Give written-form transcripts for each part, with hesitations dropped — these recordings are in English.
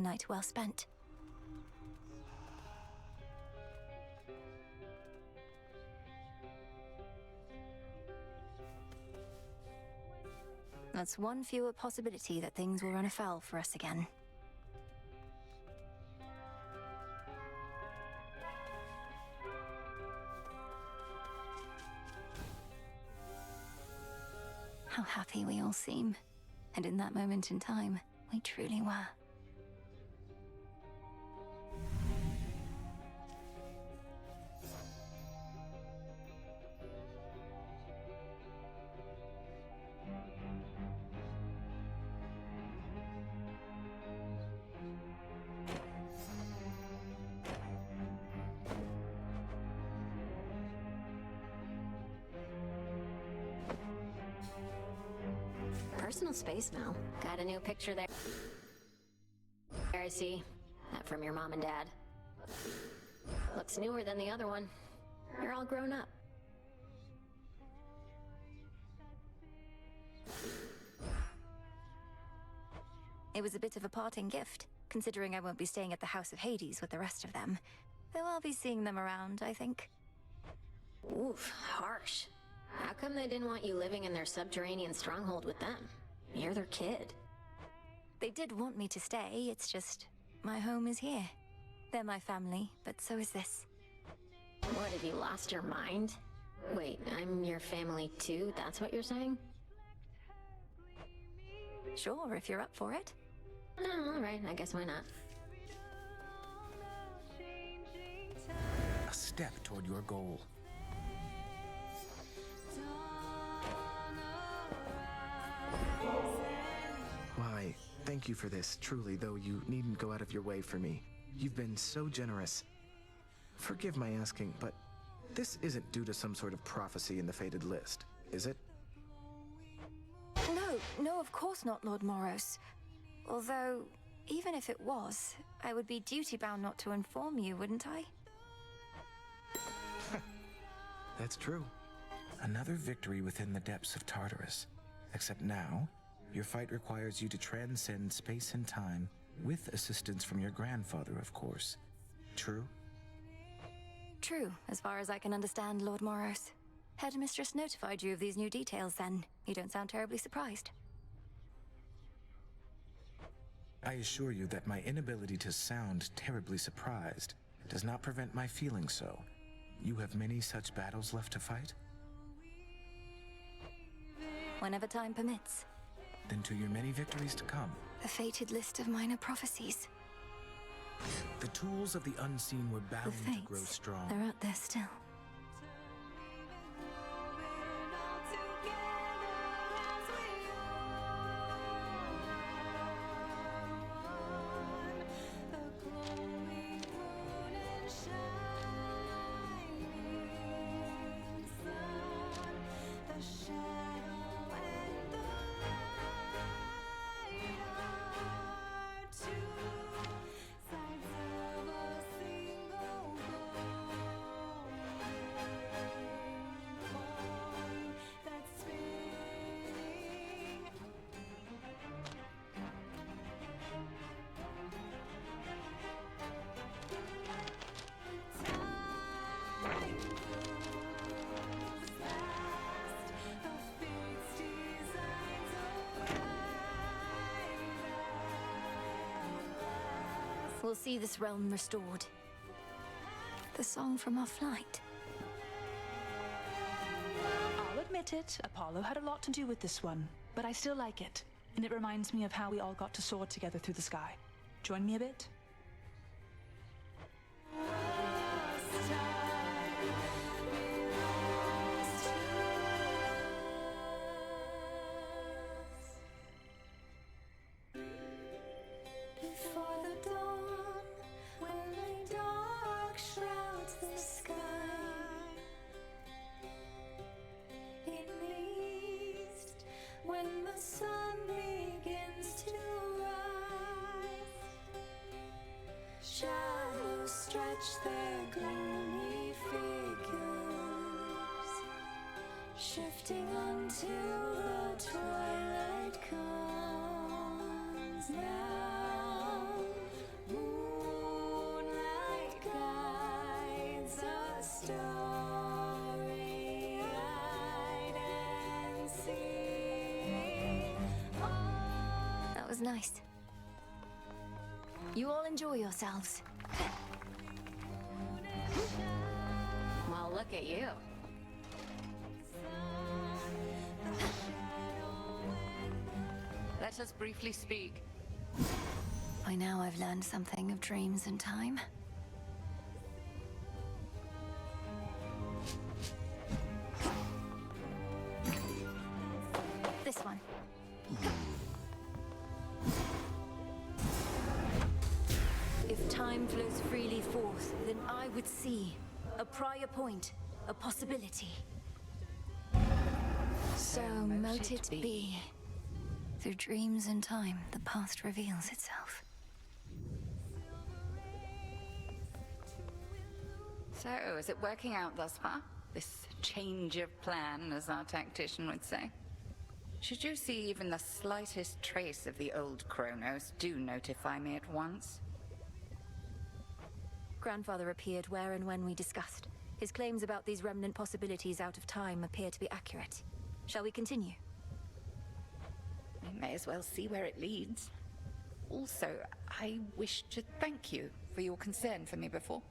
night well spent. That's one fewer possibility that things will run afoul for us again. How happy we all seem. And in that moment in time, we truly were. Personal space, Mel. Got a new picture there. There, I see. That from your mom and dad. Looks newer than the other one. You're all grown up. It was a bit of a parting gift, considering I won't be staying at the House of Hades with the rest of them. Though I'll be seeing them around, I think. Oof, harsh. How come they didn't want you living in their subterranean stronghold with them? You're their kid. They did want me to stay, it's just... my home is here. They're my family, but so is this. What, have you lost your mind? Wait, I'm your family too? That's what you're saying? Sure, if you're up for it. Oh, alright, I guess why not. A step toward your goal. Why, thank you for this, truly, though you needn't go out of your way for me. You've been so generous. Forgive my asking, but this isn't due to some sort of prophecy in the fated list, is it? No, of course not, Lord Moros. Although, even if it was, I would be duty-bound not to inform you, wouldn't I? That's true. Another victory within the depths of Tartarus. Except now, your fight requires you to transcend space and time, with assistance from your grandfather, of course. True? True, as far as I can understand, Lord Moros. Headmistress notified you of these new details, then. You don't sound terribly surprised. I assure you that my inability to sound terribly surprised does not prevent my feeling so. You have many such battles left to fight? Whenever time permits. Then to your many victories to come. A fated list of minor prophecies. The tools of the unseen were The bound to grow fates, strong. they're out there still. We'll see this realm restored. The song from our flight. I'll admit it, Apollo had a lot to do with this one, but I still like it. And it reminds me of how we all got to soar together through the sky. Join me a bit? Before the dawn, when the dark shrouds the sky, in the east, when the sun begins to rise, shadows stretch their gloomy figures, shifting until the twilight comes now. nice. You all enjoy yourselves. Well, look at you. Let us briefly speak. By now I've learned something of dreams and time. This one. If time flows freely forth, then I would see a prior point, a possibility. So mote it be. Through dreams and time, the past reveals itself. So, is it working out thus far? This change of plan, as our tactician would say. Should you see even the slightest trace of the old Kronos, do notify me at once. Grandfather appeared where and when we discussed. His claims about these remnant possibilities out of time appear to be accurate. Shall we continue? We may as well see where it leads. Also, I wish to thank you for your concern for me before,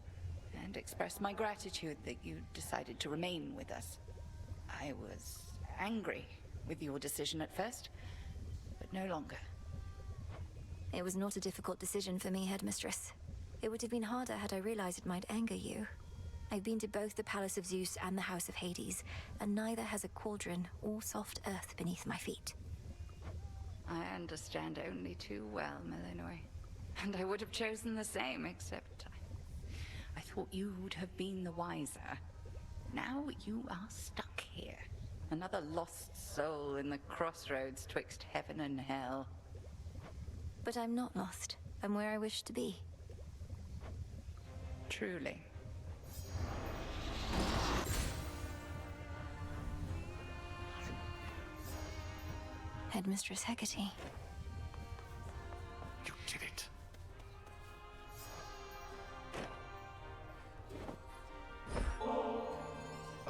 and express my gratitude that you decided to remain with us. I was angry with your decision at first, but no longer. It was not a difficult decision for me, Headmistress. It would have been harder had I realized it might anger you. I've been to both the Palace of Zeus and the House of Hades, and neither has a cauldron or soft earth beneath my feet. I understand only too well, Melinoy. And I would have chosen the same, except I thought you would have been the wiser. Now you are stuck here. Another lost soul in the crossroads twixt heaven and hell. But I'm not lost. I'm where I wish to be. Truly. Headmistress Hecate. You did it.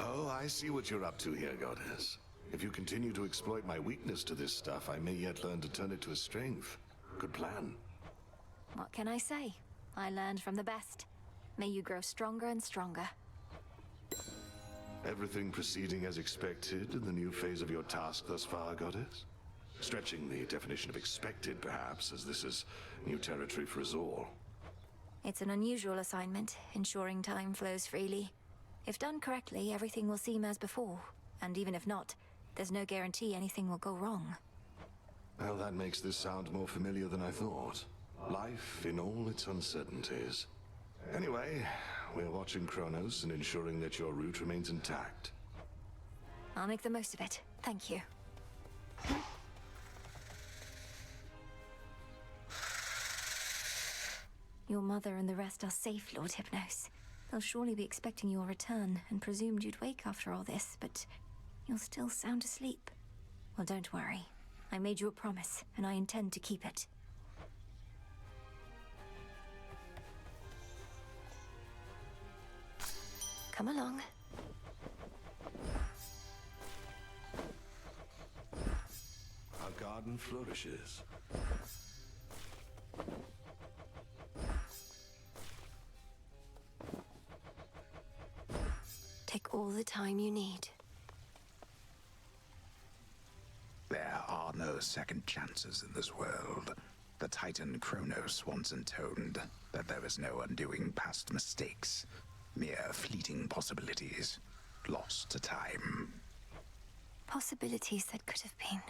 Oh, I see what you're up to here, Goddess. If you continue to exploit my weakness to this stuff, I may yet learn to turn it to a strength. Good plan. What can I say? I learned from the best. May you grow stronger and stronger. Everything proceeding as expected in the new phase of your task thus far, Goddess? Stretching the definition of expected, perhaps, as this is new territory for us all. It's an unusual assignment, ensuring time flows freely. If done correctly, everything will seem as before. And even if not, there's no guarantee anything will go wrong. Well, that makes this sound more familiar than I thought. Life in all its uncertainties. Anyway, we're watching Kronos and ensuring that your route remains intact. I'll make the most of it. Thank you. Your mother and the rest are safe, Lord Hypnos. They'll surely be expecting your return, and presumed you'd wake after all this, but you're still sound asleep. Well, don't worry. I made you a promise, and I intend to keep it. Come along. Our garden flourishes. Take all the time you need. There are no second chances in this world. The Titan Kronos once intoned that there is no undoing past mistakes, mere fleeting possibilities, lost to time. Possibilities that could have been.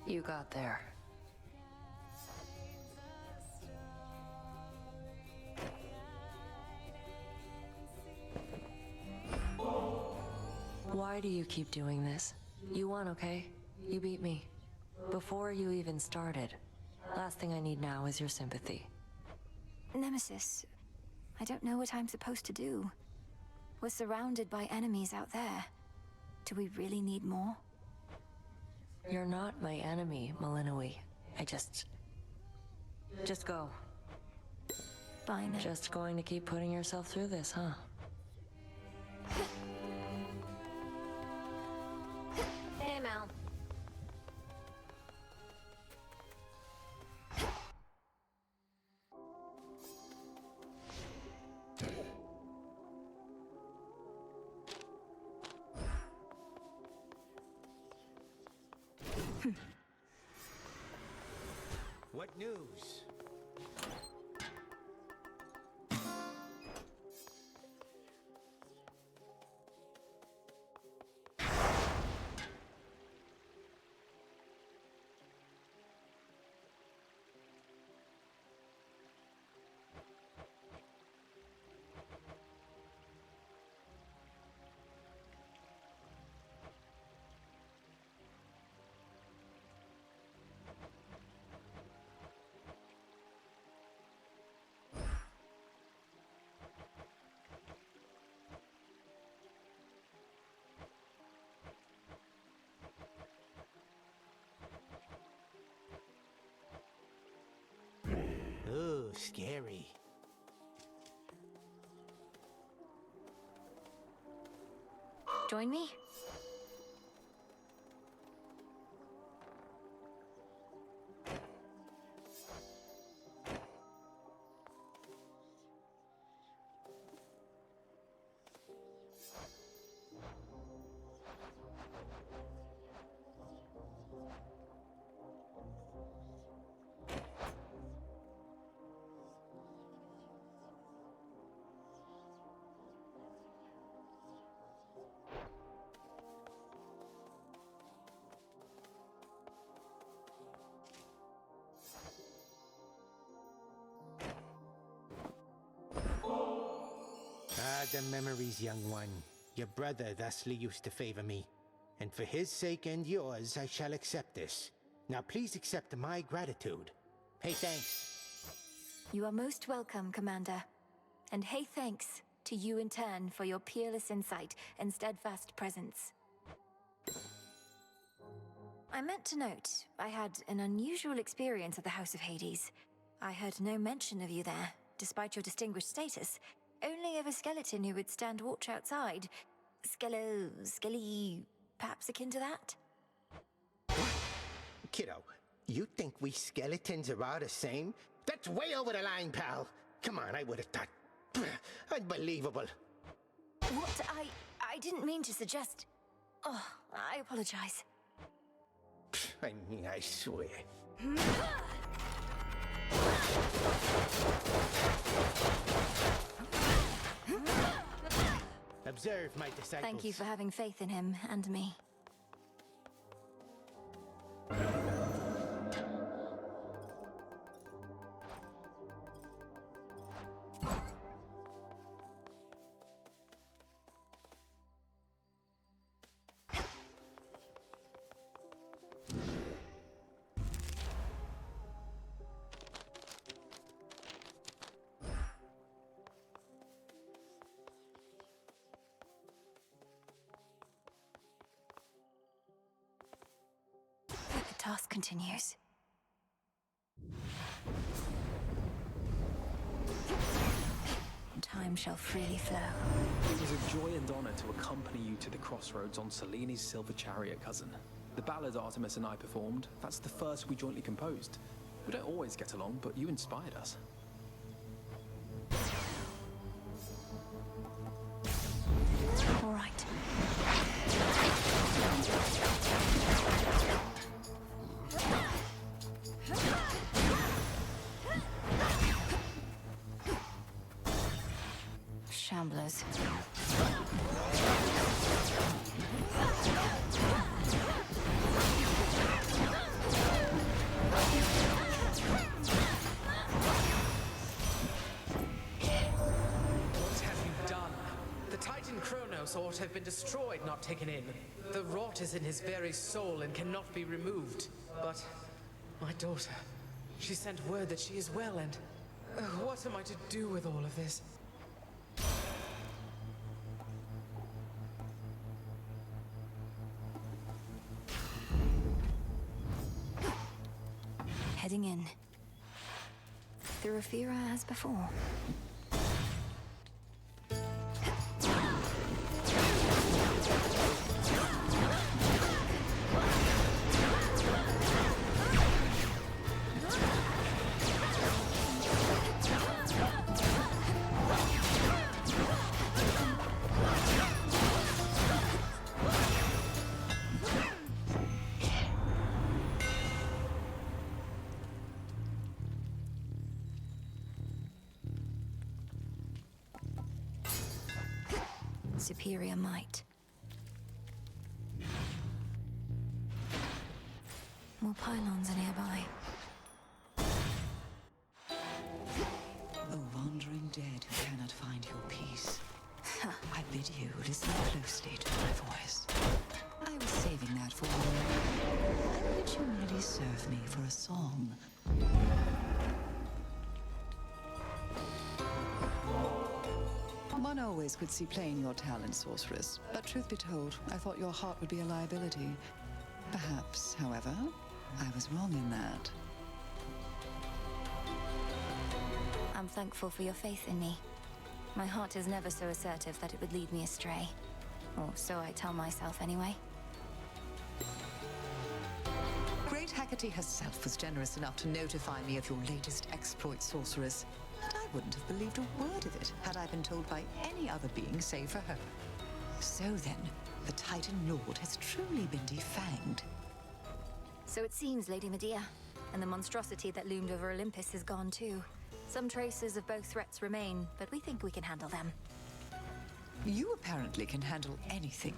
You got there. Why do you keep doing this? You won, okay? You beat me. Before you even started. Last thing I need now is your sympathy. Nemesis, I don't know what I'm supposed to do. We're surrounded by enemies out there. Do we really need more? You're not my enemy, Malinois. Just go. Fine. Just going to keep putting yourself through this, huh? What news? Ooh, scary. Join me? Ah, the memories, young one. Your brother thusly used to favor me. And for his sake and yours, I shall accept this. Now please accept my gratitude. Hey, thanks. You are most welcome, Commander. And hey, thanks to you in turn for your peerless insight and steadfast presence. I meant to note, I had an unusual experience at the House of Hades. I heard no mention of you there, despite your distinguished status. Only of a skeleton who would stand watch outside. Skelly, perhaps akin to that? Kiddo, you think we skeletons are all the same? That's way over the line, pal. Come on, I would have thought. Unbelievable. What? I didn't mean to suggest... Oh, I apologize. I mean, I swear. Observe, my disciples. Thank you for having faith in him and me. The task continues. Time shall freely flow. It was a joy and honor to accompany you to the crossroads on Seleni's silver chariot, cousin. The ballad Artemis and I performed, that's the first we jointly composed. We don't always get along, but you inspired us. All right. Shamblers. What have you done? The Titan Kronos ought to have been destroyed, not taken in. The rot is in his very soul and cannot be removed. But my daughter, she sent word that she is well, and what am I to do with all of this? Heading in. Through Ophira as before. superior might. More pylons are nearby. O wandering dead who cannot find your peace. I bid you listen closely to my voice. I was saving that for you. I bid you merely serve me for a song. One always could see plain your talent, sorceress. But truth be told, I thought your heart would be a liability. Perhaps, however, I was wrong in that. I'm thankful for your faith in me. My heart is never so assertive that it would lead me astray. Or so I tell myself anyway. Great Hecate herself was generous enough to notify me of your latest exploit, sorceress. And I wouldn't have believed a word of it had I been told by any other being save for her. So then, the Titan Lord has truly been defanged. So it seems, Lady Medea. And the monstrosity that loomed over Olympus is gone too. Some traces of both threats remain, but we think we can handle them. You apparently can handle anything.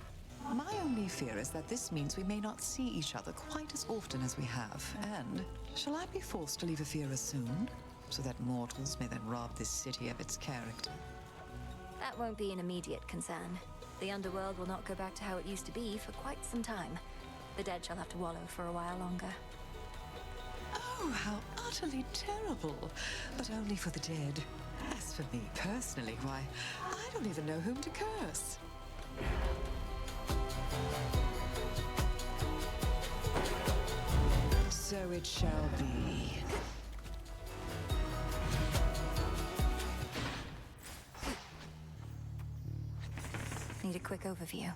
My only fear is that this means we may not see each other quite as often as we have. And shall I be forced to leave Ephira soon, so that mortals may then rob this city of its character? That won't be an immediate concern. The underworld will not go back to how it used to be for quite some time. The dead shall have to wallow for a while longer. Oh, how utterly terrible. But only for the dead. As for me personally, why, I don't even know whom to curse. So it shall be. Need a quick overview.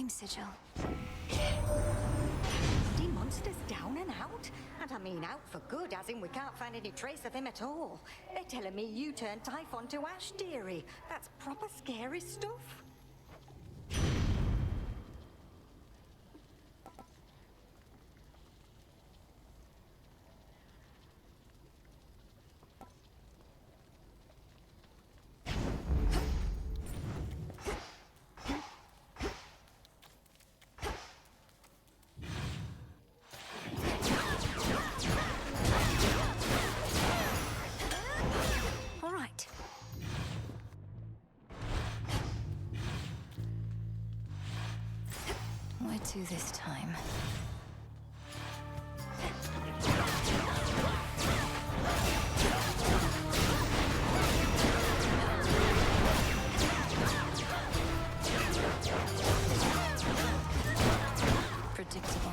Sigil. The monster's down and out? And I mean out for good, as in we can't find any trace of him at all. They're telling me you turned Typhon to ash, dearie. That's proper scary stuff. Where to this time? Predictable.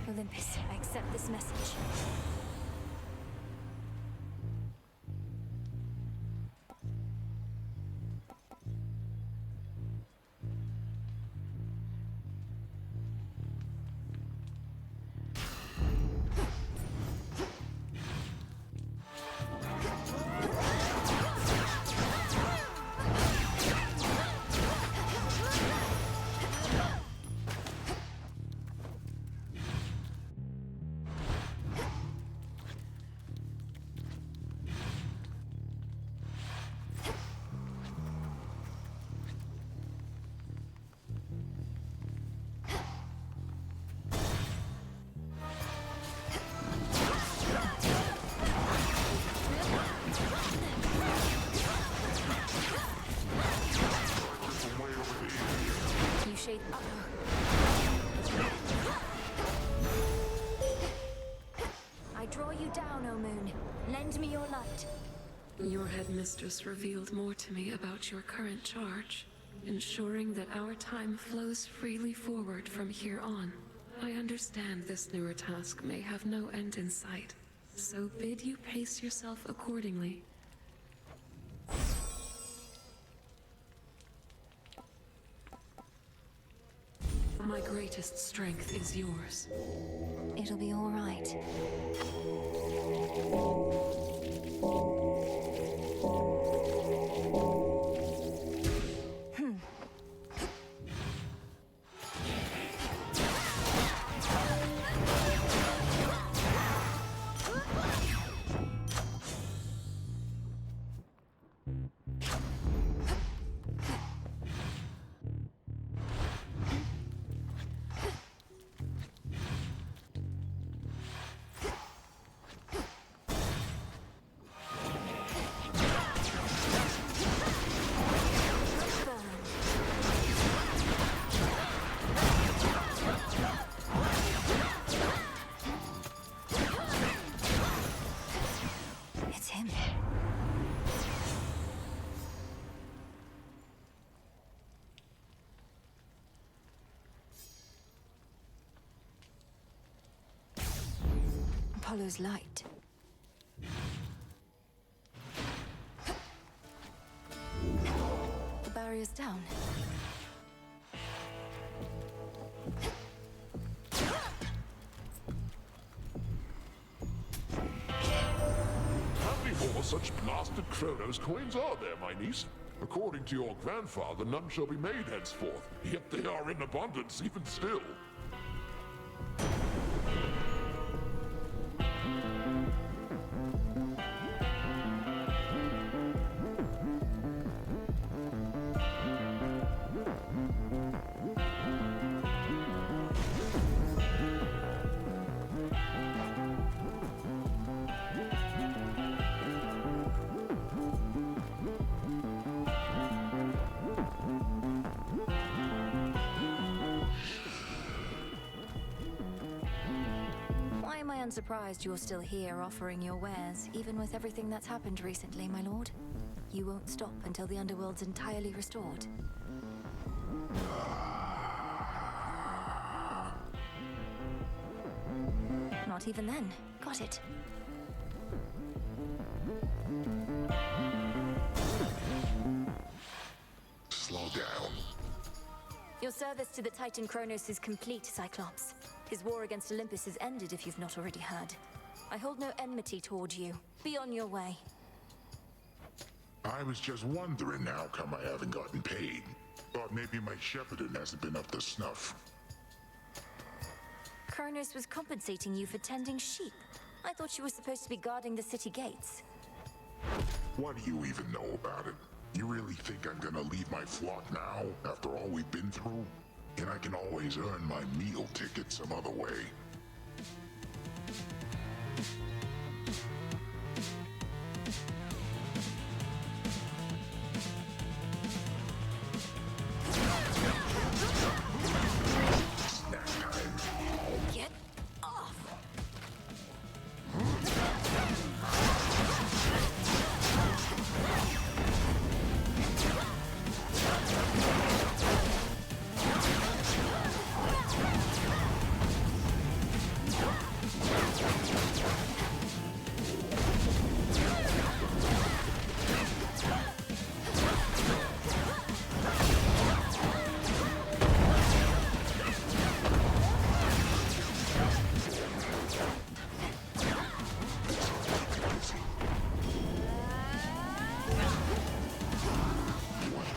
Olympus, I accept this message. what? Your headmistress revealed more to me about your current charge, ensuring that our time flows freely forward from here on. I understand this newer task may have no end in sight, so bid you pace yourself accordingly. My greatest strength is yours. It'll be all right. It's him. Apollo's light. The barrier's down. How many more such blasted Kronos coins are there, my niece? According to your grandfather, none shall be made henceforth, yet they are in abundance even still. Why am I unsurprised you're still here offering your wares, even with everything that's happened recently, my lord? You won't stop until the underworld's entirely restored. Not even then. Got it. Slow down. Your service to the Titan Kronos is complete, Cyclops. His war against Olympus is ended, if you've not already heard. I hold no enmity toward you. Be on your way. I was just wondering how come I haven't gotten paid. Thought maybe my shepherding hasn't been up to snuff. Kronos was compensating you for tending sheep. I thought you were supposed to be guarding the city gates. What do you even know about it? You really think I'm gonna leave my flock now, after all we've been through? And I can always earn my meal ticket some other way. Snack time. Get off!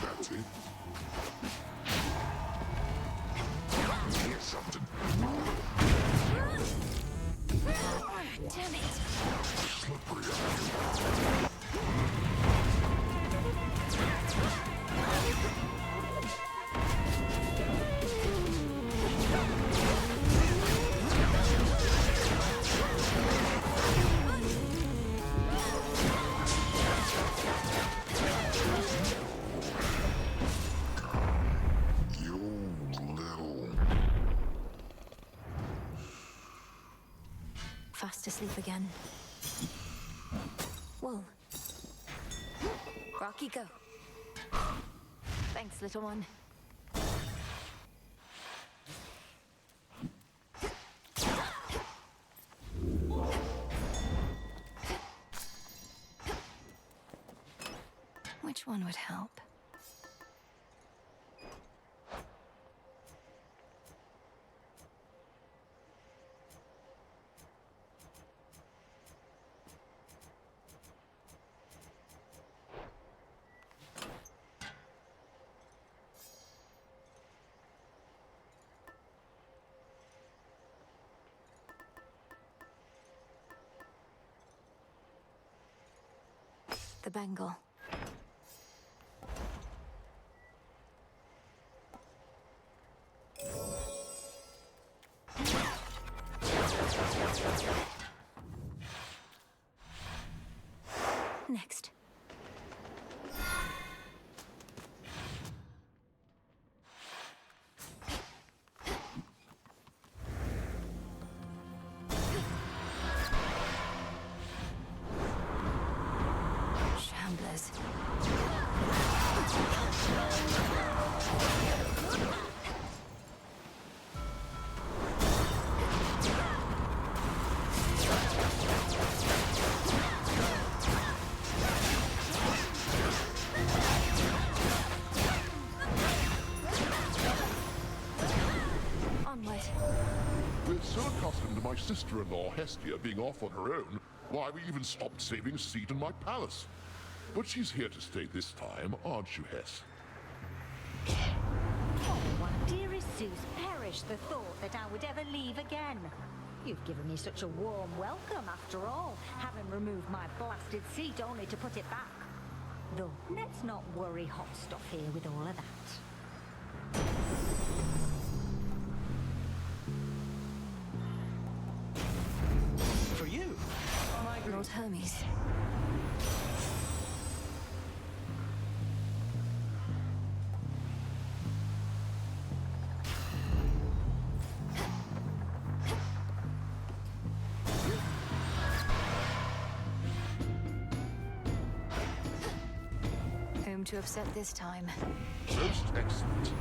That's it. Here's something. Damn it! Slippery. You little... Fast asleep again. wool. Rocky, go. Thanks, little one. Which one would help? The bangle. Next. Shamblers. Onward. We're so accustomed to my sister-in-law Hestia being off on her own, why we even stopped saving a seat in my palace. But she's here to stay this time, aren't you, Hess? Oh, dearest Zeus, perish the thought that I would ever leave again. You've given me such a warm welcome, after all, having removed my blasted seat only to put it back. Though, let's not worry hot stuff here with all of that. For you, Lord Hermes. Whom to upset this time? Most excellent.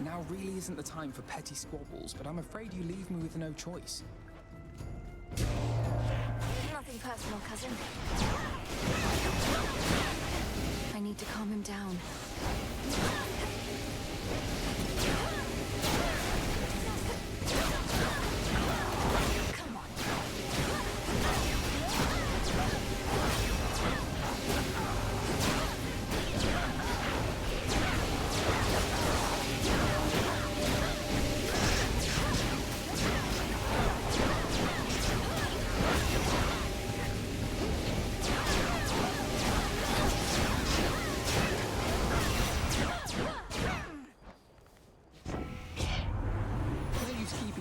Now really isn't the time for petty squabbles, but I'm afraid you leave me with no choice. Nothing personal, cousin. I need to calm him down. Come on.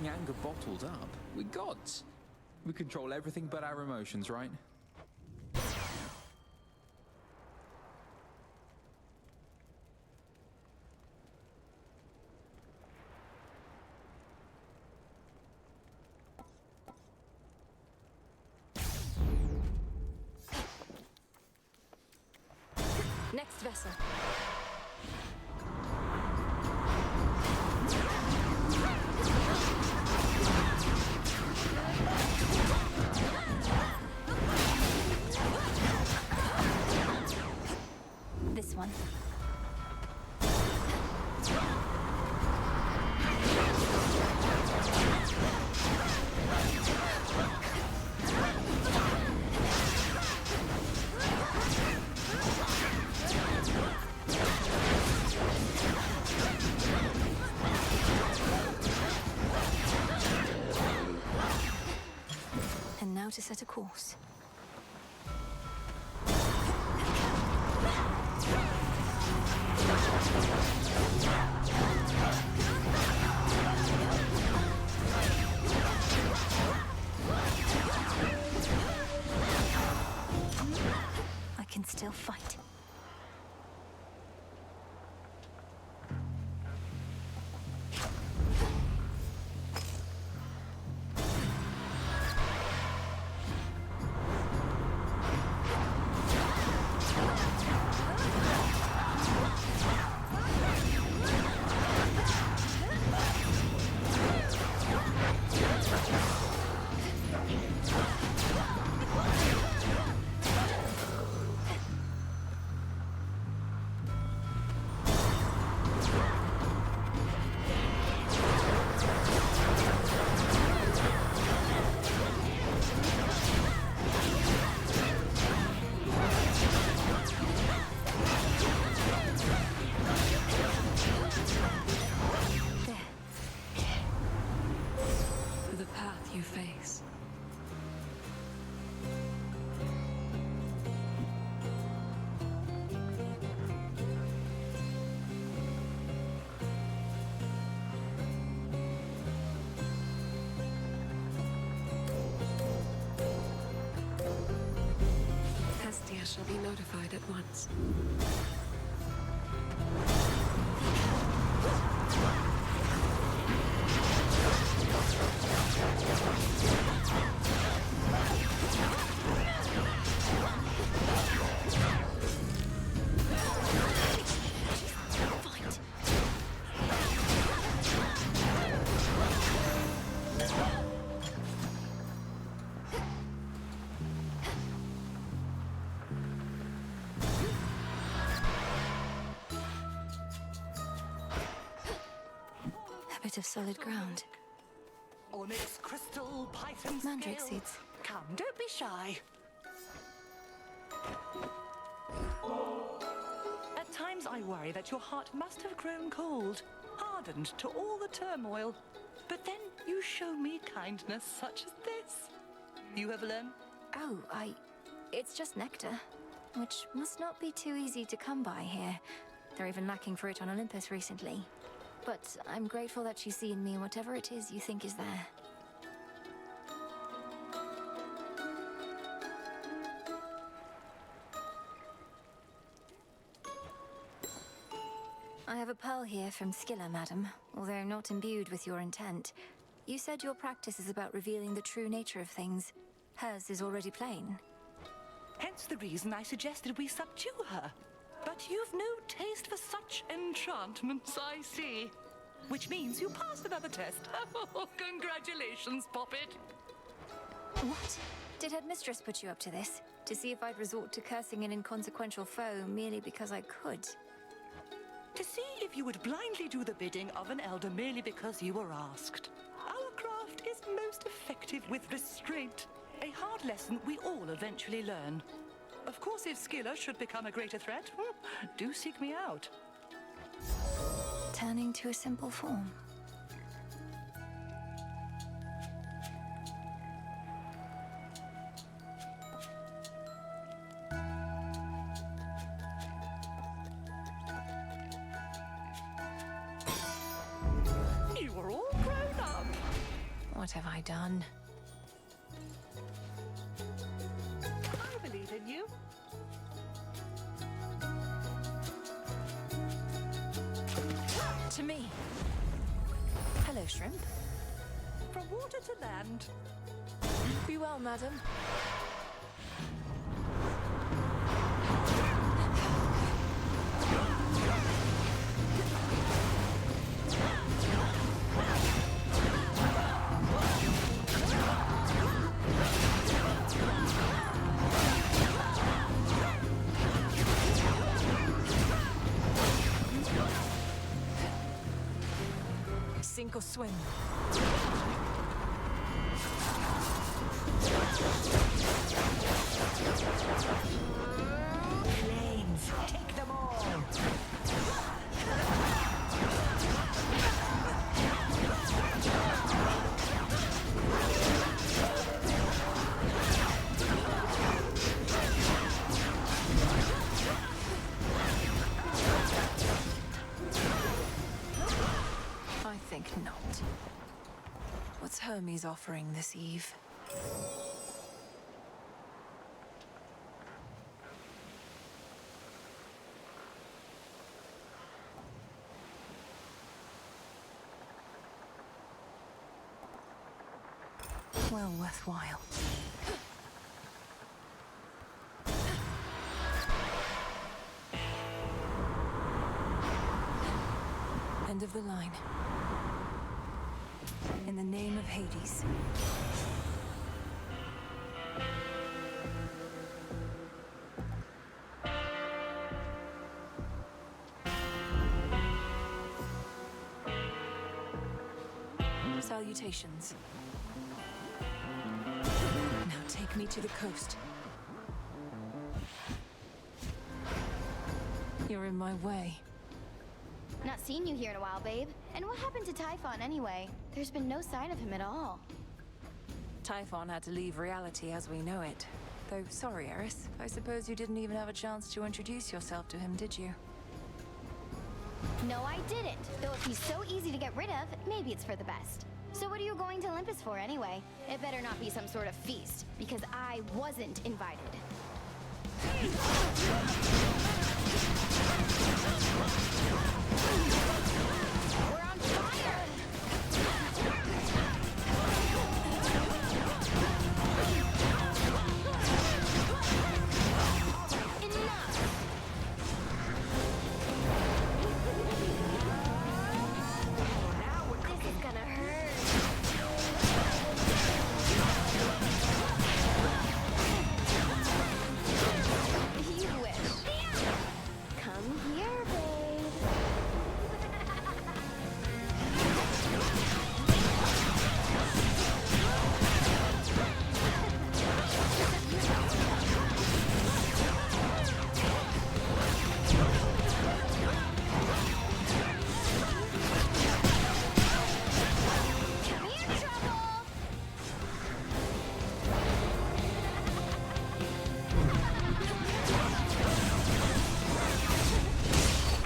Anger bottled up. We're gods. We control everything but our emotions, right? Next vessel. This one. And now to set a course. still fight. The path you face. Hestia shall be notified at once. A bit of solid ground. Onyx crystal, python Mandrake scale. seeds. Come, don't be shy. At times I worry that your heart must have grown cold, hardened to all the turmoil. But then you show me kindness such as this. You have learned. Oh, it's just nectar, which must not be too easy to come by here. They're even lacking for it on Olympus recently. But I'm grateful that you see in me whatever it is you think is there. I have a pearl here from Skilla, madam, although not imbued with your intent. You said your practice is about revealing the true nature of things. Hers is already plain. Hence the reason I suggested we subdue her. But you've no taste for such enchantments, I see. Which means you passed another test. Oh, congratulations, Poppet. What? Did Headmistress put you up to this? To see if I'd resort to cursing an inconsequential foe merely because I could? To see if you would blindly do the bidding of an elder merely because you were asked. Our craft is most effective with restraint. A hard lesson we all eventually learn. Of course, if Skilla should become a greater threat, do seek me out. Turning to a simple form. You are all grown up. What have I done? I believe in you. To me. Hello, shrimp. From water to land. Be well, madam. Sink or swim. Planes, take them all. I think not. What's Hermes offering this eve? Well worthwhile. End of the line. In the name of Hades. Salutations. Now take me to the coast. You're in my way. Not seen you here in a while, babe. And what happened to Typhon anyway? There's been no sign of him at all. Typhon had to leave reality as we know it. Though, sorry, Eris. I suppose you didn't even have a chance to introduce yourself to him, did you? No, I didn't. Though if he's so easy to get rid of, maybe it's for the best. So what are you going to Olympus for anyway? It better not be some sort of feast, because I wasn't invited. We're on fire! This is gonna hurt. You wish. Come here, babe. Come here, trouble.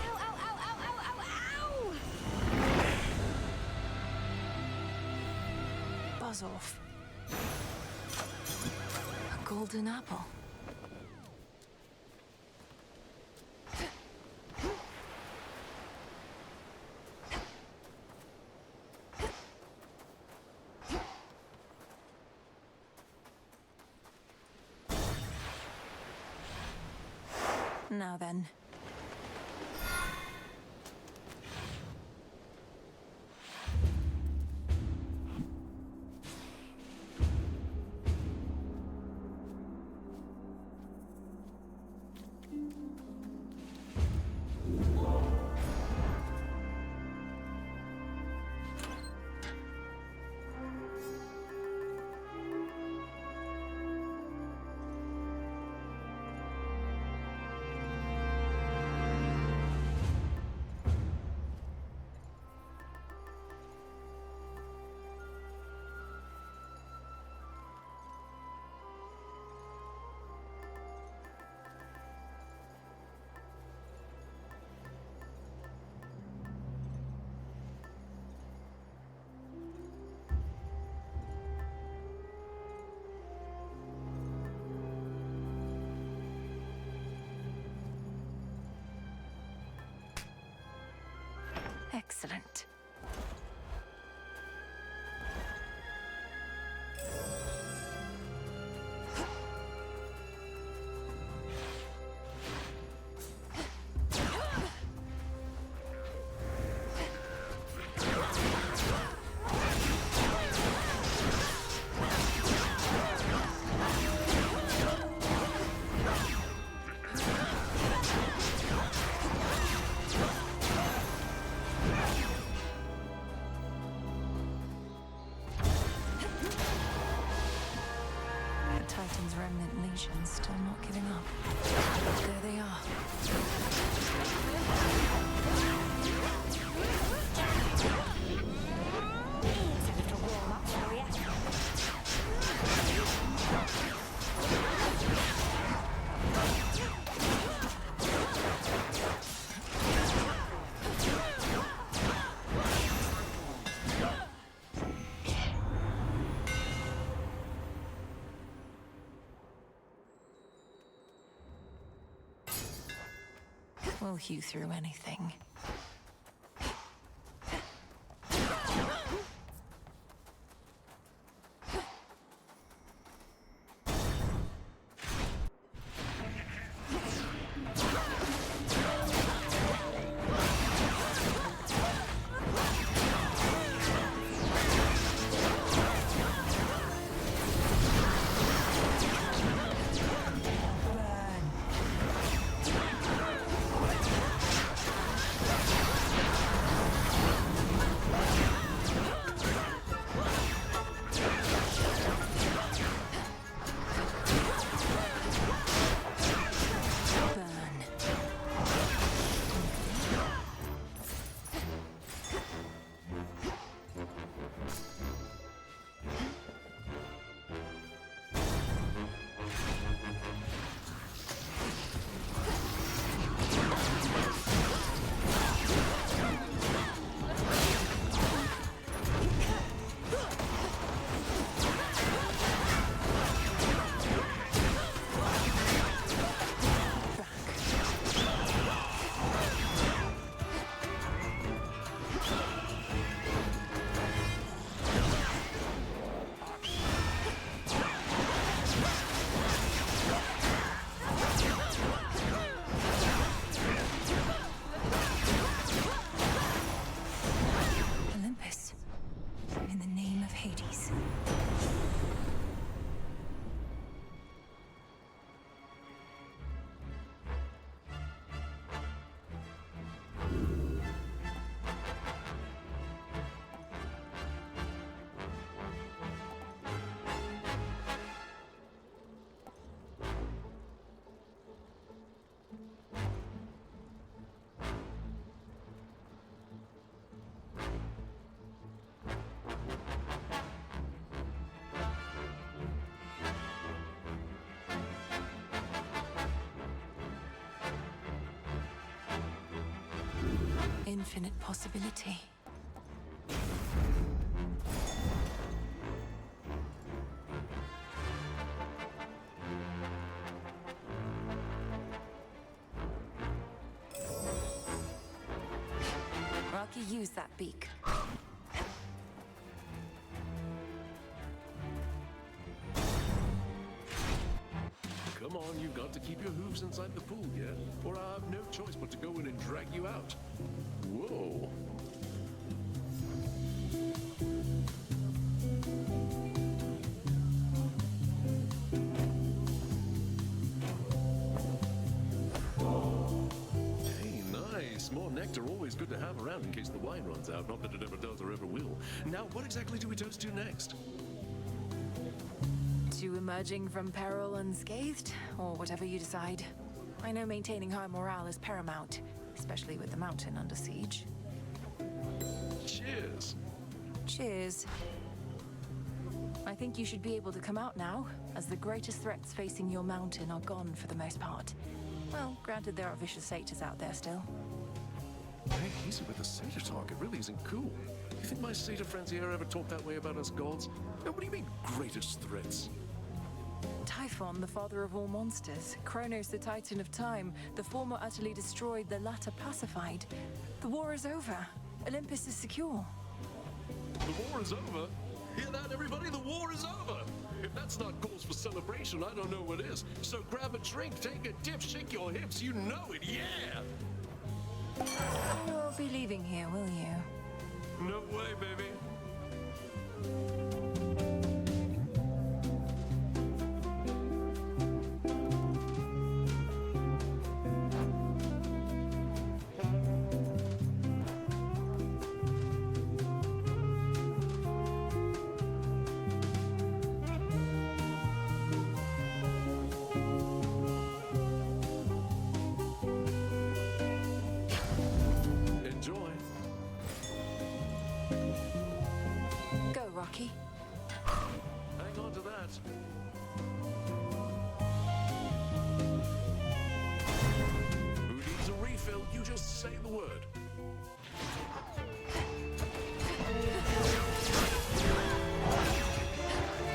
Ow, ow, ow, ow, ow, ow, ow! Buzz off. A golden apple. Now then. Excellent. Titan's remnant legions still not giving up. There they are. Needs a little warm up for ya. We'll hew through anything. infinite possibility. Rocky, use that beak. Come on, you've got to keep your hooves inside the pool, yeah? Or I have no choice but to go in and drag you out. Whoa. Hey, nice. More nectar always good to have around in case the wine runs out. Not that it ever does or ever will. Now, what exactly do we toast to next? To emerging from peril unscathed, or whatever you decide. I know maintaining high morale is paramount, especially with the mountain under siege. Cheers. Cheers. I think you should be able to come out now, as the greatest threats facing your mountain are gone for the most part. Well, granted there are vicious satyrs out there still. Hey, easy with the satyr talk. It really isn't cool. You think my satyr friends here ever talk that way about us gods? Now, what do you mean, greatest threats? Typhon, the father of all monsters. Kronos, the titan of time. The former utterly destroyed, the latter pacified. The war is over. Olympus is secure. The war is over? Hear that, everybody? The war is over! If that's not cause for celebration, I don't know what is. So grab a drink, take a dip, shake your hips, you know it, yeah! You won't be leaving here, will you? No way, baby. Rocky. Hang on to that. Who needs a refill? You just say the word.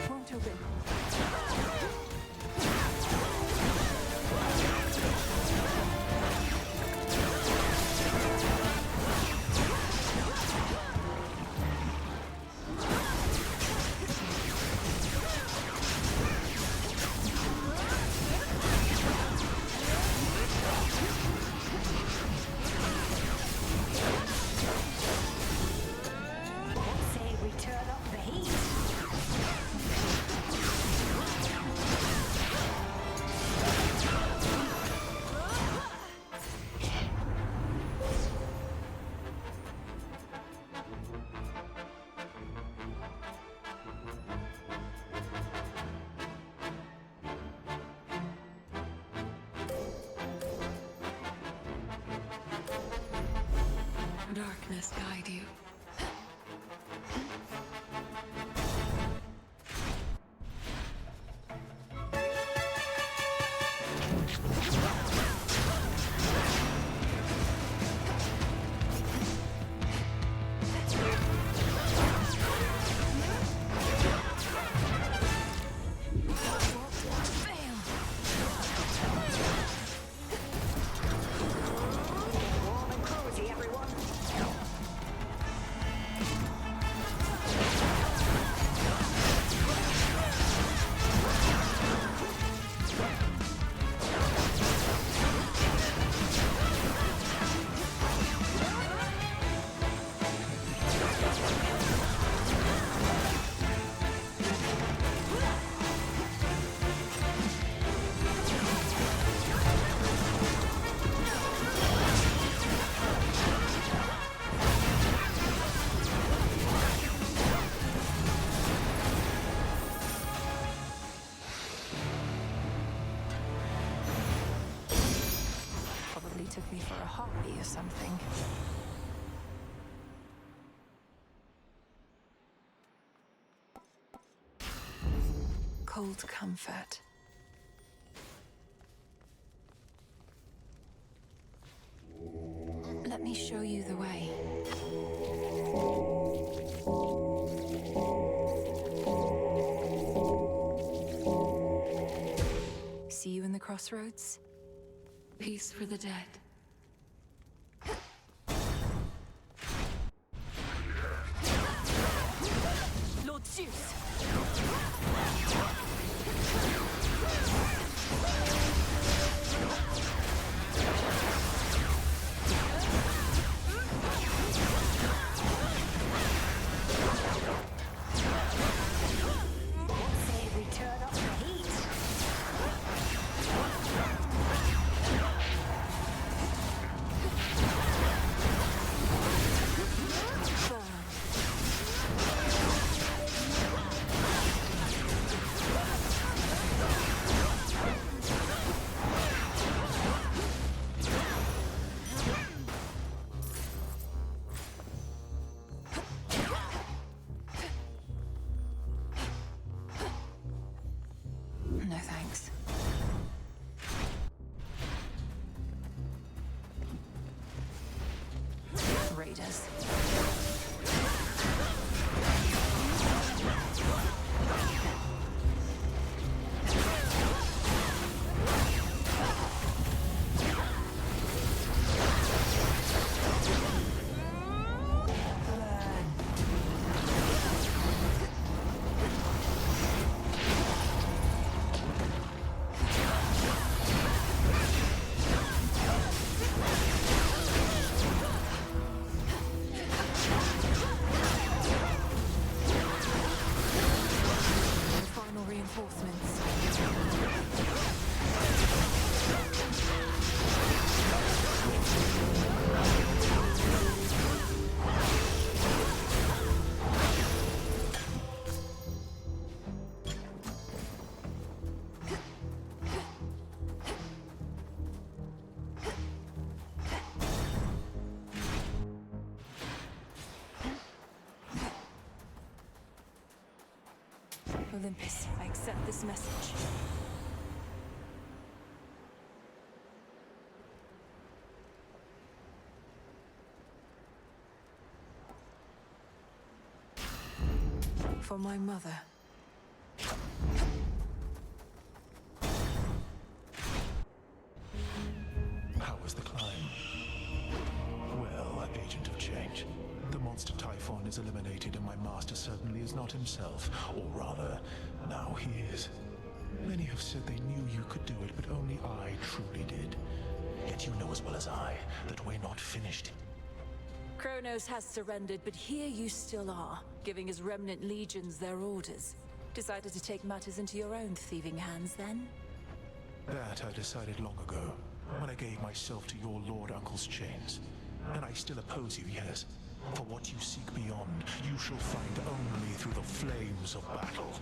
Won't open. Darkness guide you. Took me for a hobby or something. Cold comfort. Let me me show you the way. See you in the crossroads? Peace for the dead. Lord Zeus! No thanks. Raiders. Olympus, I accept this message. For my mother. How was the climb? Well, agent of change. The monster Typhon is eliminated and my master certainly is not himself. Or rather, now he is. Many have said they knew you could do it, but only I truly did. Yet you know as well as I that we're not finished. Kronos has surrendered, but here you still are, giving his remnant legions their orders. Decided to take matters into your own thieving hands, then? That I decided long ago, when I gave myself to your Lord Uncle's chains. And I still oppose you, yes. For what you seek beyond, you shall find only through the flames of battle.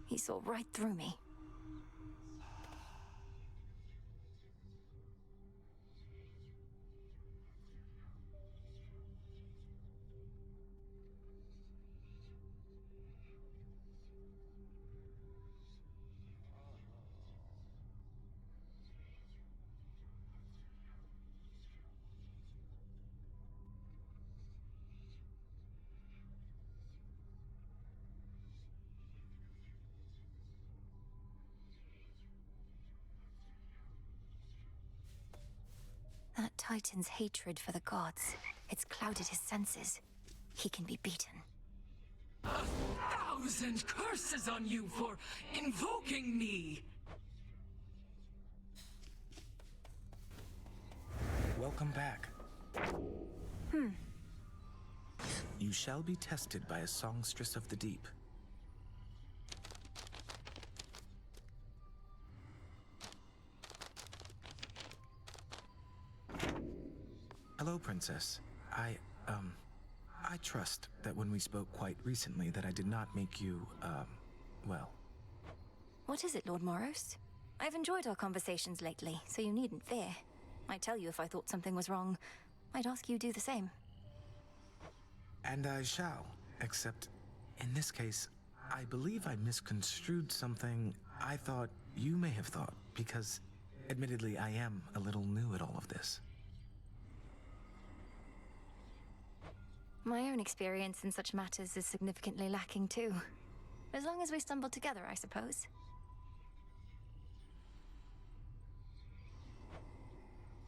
He saw right through me. That Titan's hatred for the gods, it's clouded his senses. He can be beaten. 1,000 curses on you for invoking me! Welcome back. You shall be tested by a songstress of the deep. Hello, Princess. I trust that when we spoke quite recently that I did not make you, well. What is it, Lord Moros? I've enjoyed our conversations lately, so you needn't fear. I'd tell you if I thought something was wrong. I'd ask you do the same. And I shall, except in this case, I believe I misconstrued something I thought you may have thought, because admittedly I am a little new at all of this. My own experience in such matters is significantly lacking too. As long as we stumble together, I suppose.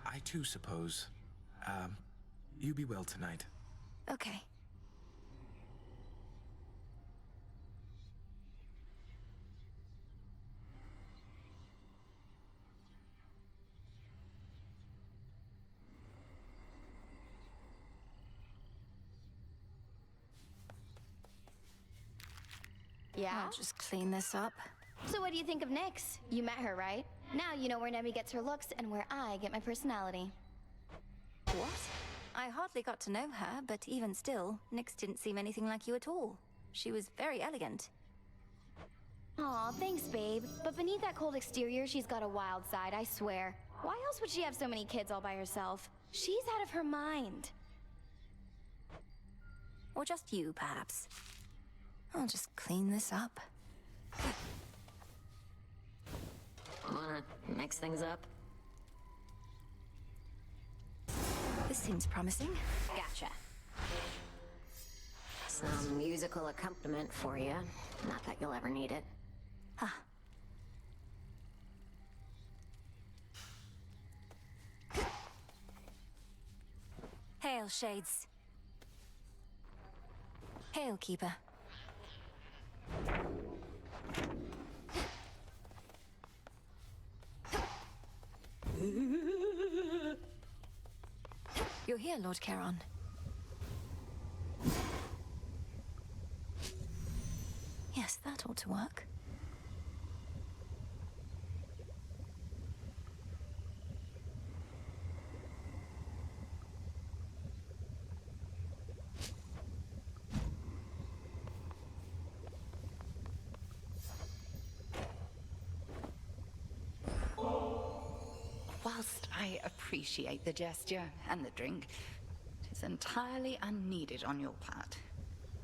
I too suppose. You be well tonight. Okay. Yeah? I'll just clean this up. So what do you think of Nyx? You met her, right? Now you know where Nemi gets her looks and where I get my personality. What? I hardly got to know her, but even still, Nyx didn't seem anything like you at all. She was very elegant. Aw, thanks, babe. But beneath that cold exterior, she's got a wild side, I swear. Why else would she have so many kids all by herself? She's out of her mind. Or just you, perhaps. I'll just clean this up. Wanna mix things up? This seems promising. Gotcha. Some musical accompaniment for you. Not that you'll ever need it. Huh. Hail, Shades. Hail, Keeper. You're here, Lord Charon. Yes, that ought to work. Whilst I appreciate the gesture and the drink, it is entirely unneeded on your part.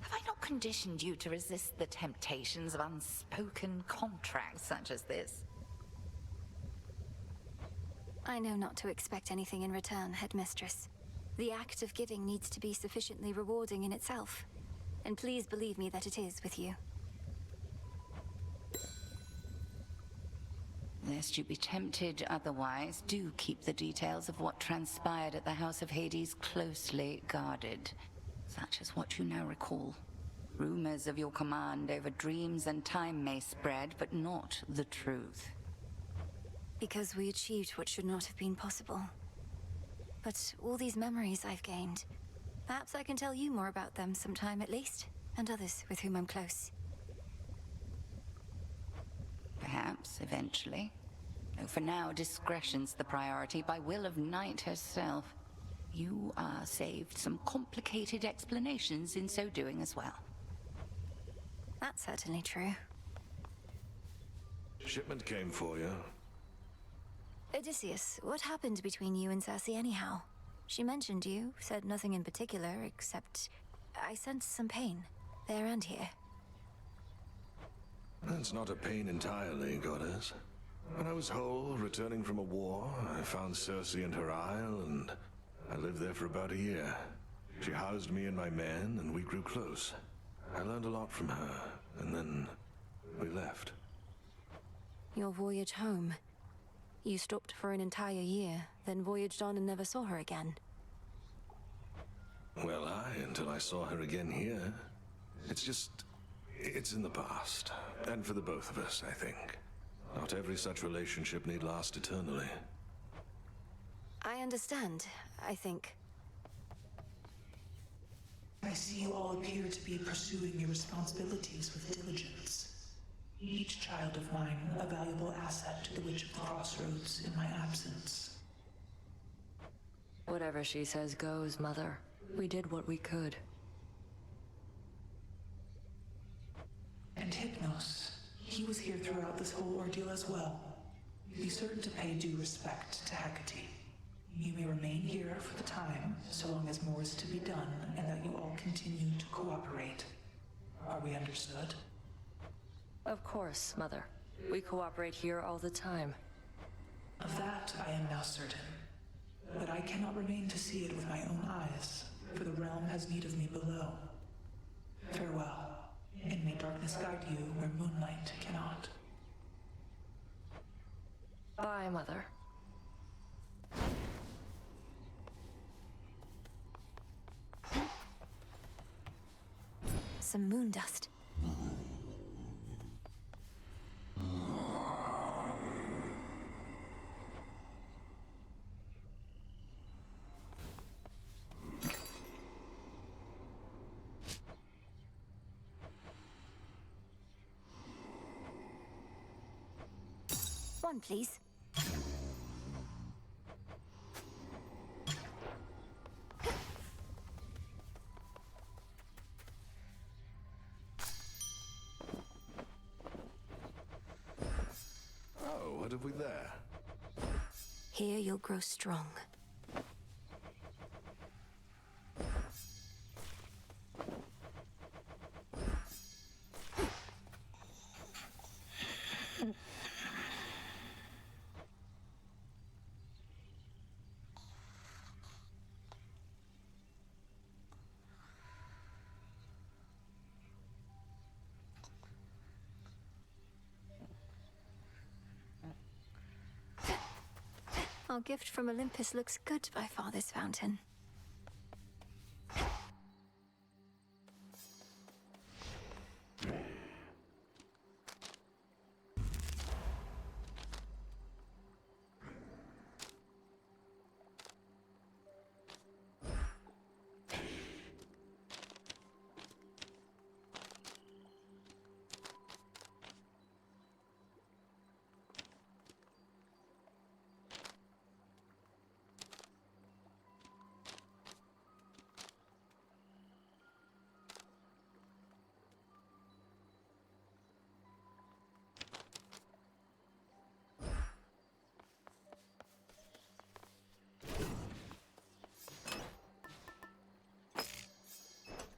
Have I not conditioned you to resist the temptations of unspoken contracts such as this? I know not to expect anything in return, Headmistress. The act of giving needs to be sufficiently rewarding in itself. And please believe me that it is with you. Lest you be tempted otherwise, do keep the details of what transpired at the House of Hades closely guarded. Such as what you now recall. Rumors of your command over dreams and time may spread, but not the truth. Because we achieved what should not have been possible. But all these memories I've gained, perhaps I can tell you more about them sometime at least, and others with whom I'm close. Perhaps, eventually. Though for now, discretion's the priority by will of Night herself. You are saved some complicated explanations in so doing as well. That's certainly true. Shipment came for you. Odysseus, what happened between you and Cersei anyhow? She mentioned you, said nothing in particular, except I sensed some pain, there and here. It's not a pain entirely, goddess. When I was whole, returning from a war, I found Cersei in her isle, and I lived there for about a year. She housed me and my men, and we grew close. I learned a lot from her, and then we left. Your voyage home. You stopped for an entire year, then voyaged on and never saw her again. Well, until I saw her again here. It's in the past. And for the both of us, I think. Not every such relationship need last eternally. I understand, I think. I see you all appear to be pursuing your responsibilities with diligence. Each child of mine a valuable asset to the Witch of the Crossroads in my absence. Whatever she says goes, Mother. We did what we could. And Hypnos, he was here throughout this whole ordeal as well. Be certain to pay due respect to Hecate. You may remain here for the time, so long as more is to be done, and that you all continue to cooperate. Are we understood? Of course, Mother. We cooperate here all the time. Of that I am now certain. But I cannot remain to see it with my own eyes, for the realm has need of me below. Farewell, and may darkness guide you where moonlight cannot. Bye, Mother. Some moon dust. One, please. Oh, what have we there? Here you'll grow strong. Our gift from Olympus looks good by Father's fountain.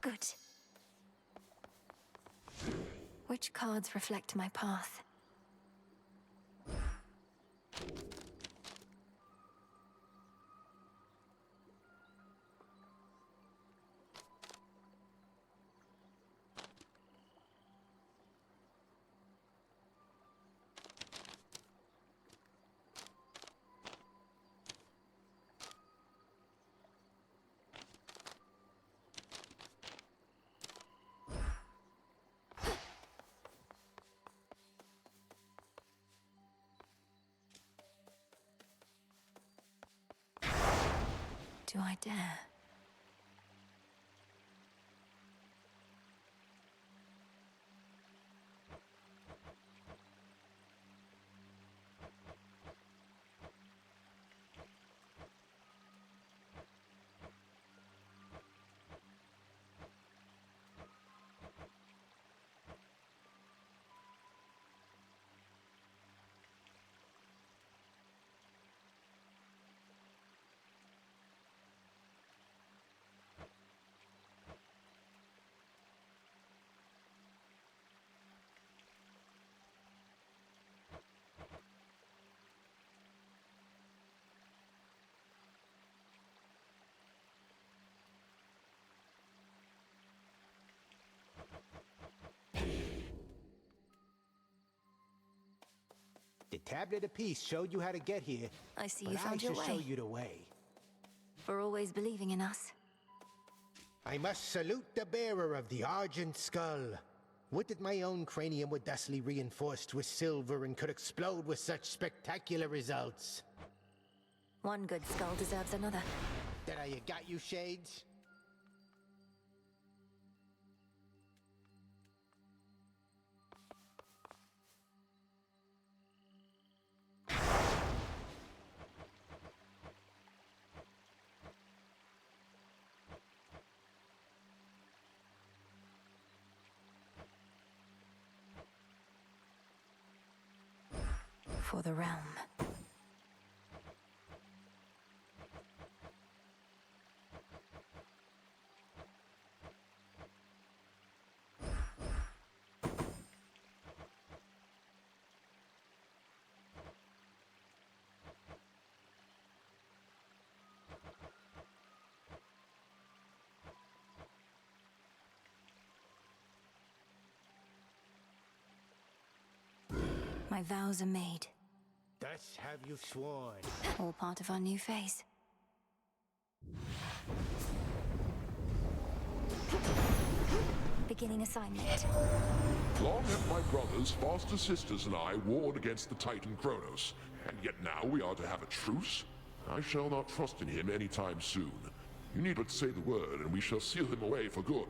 Good. Which cards reflect my path? Do I dare? The tablet of peace showed you how to get here. I see but you found I your shall show way. you the way. For always believing in us. I must salute the bearer of the Argent Skull. Would that my own cranium were thusly reinforced with silver and could explode with such spectacular results. One good skull deserves another. That how you got, you shades? For the realm. My vows are made. Thus have you sworn. All part of our new phase. Beginning assignment. Long have my brothers, foster sisters, and I warred against the Titan Kronos, and yet now we are to have a truce? I shall not trust in him any time soon. You need but say the word, and we shall seal him away for good.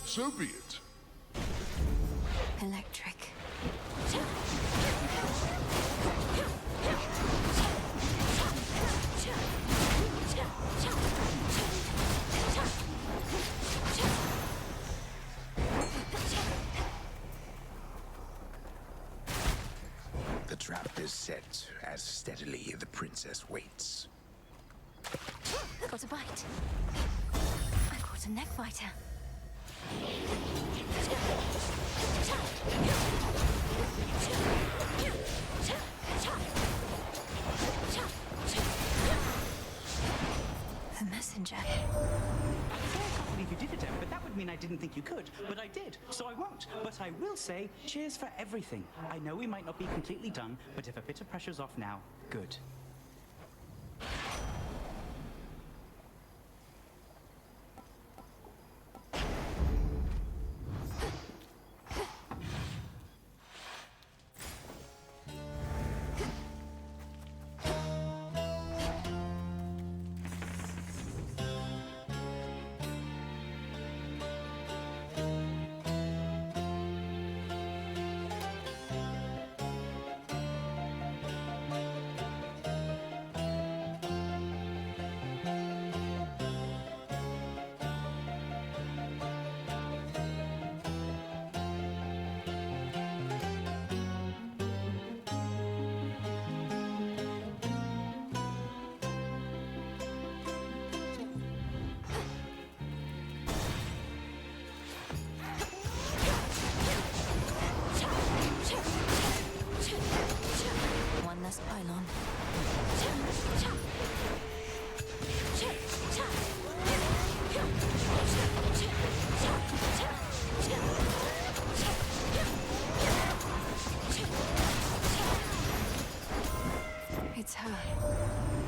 So be it. Electric. The trap is set as steadily the princess waits. Got a bite. I caught a neck biter. The messenger. I can't believe you did it, Em, but that would mean I didn't think you could. But I did, so I won't. But I will say, cheers for everything. I know we might not be completely done, but if a bit of pressure's off now, good. One less pylon. It's her.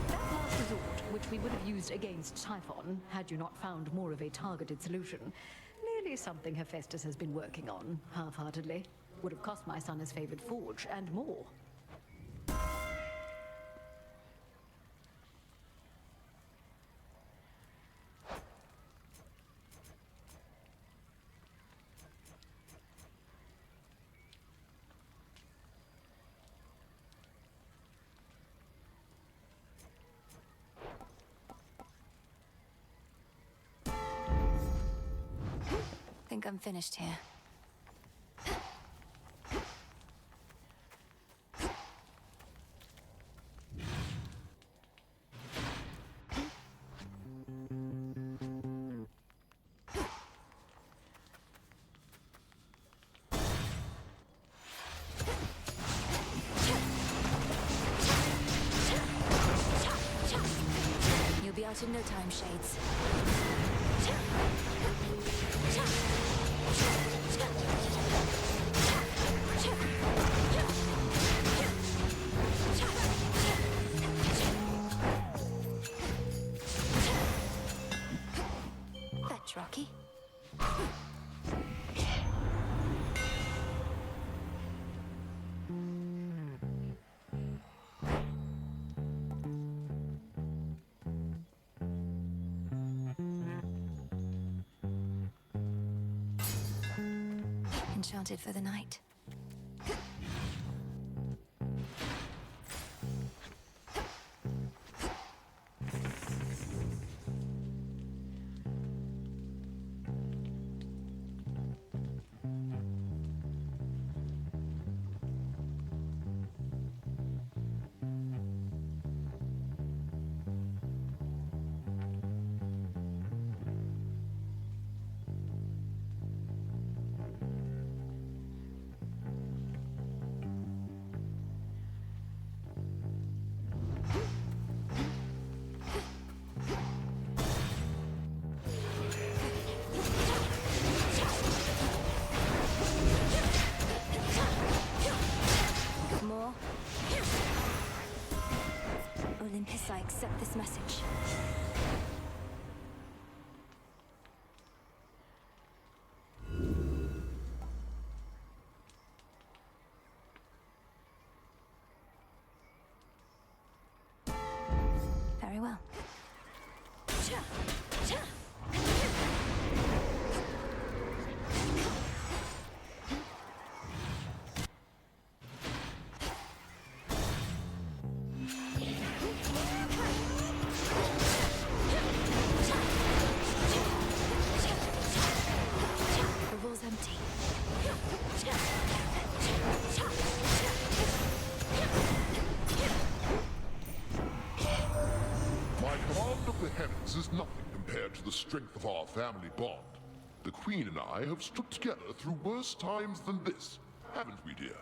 That last resort, which we would have used against Typhon, had you not found more of a targeted solution, clearly something Hephaestus has been working on, half-heartedly. Would have cost my son his favored forge, and more. Think I'm finished here. out in no time, Shades. That's Rocky. Enchanted for the night. Olympus, I accept this message. Very well. Heavens is nothing compared to the strength of our family bond. The Queen and I have stood together through worse times than this, haven't we, dear?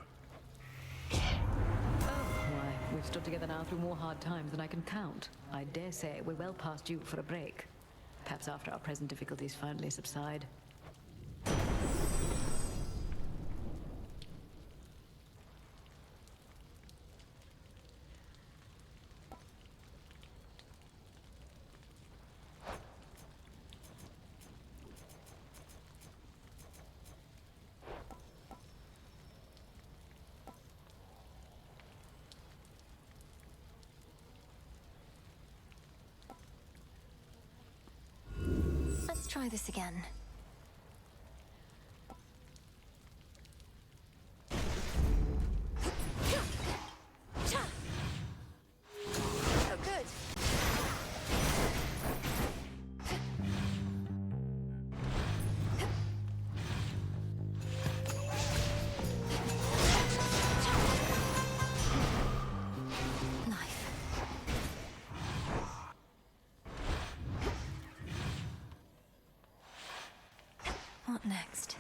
Why, we've stood together now through more hard times than I can count. I dare say we're well past due for a break. Perhaps after our present difficulties finally subside. Let's try this again. Oh, good. What next?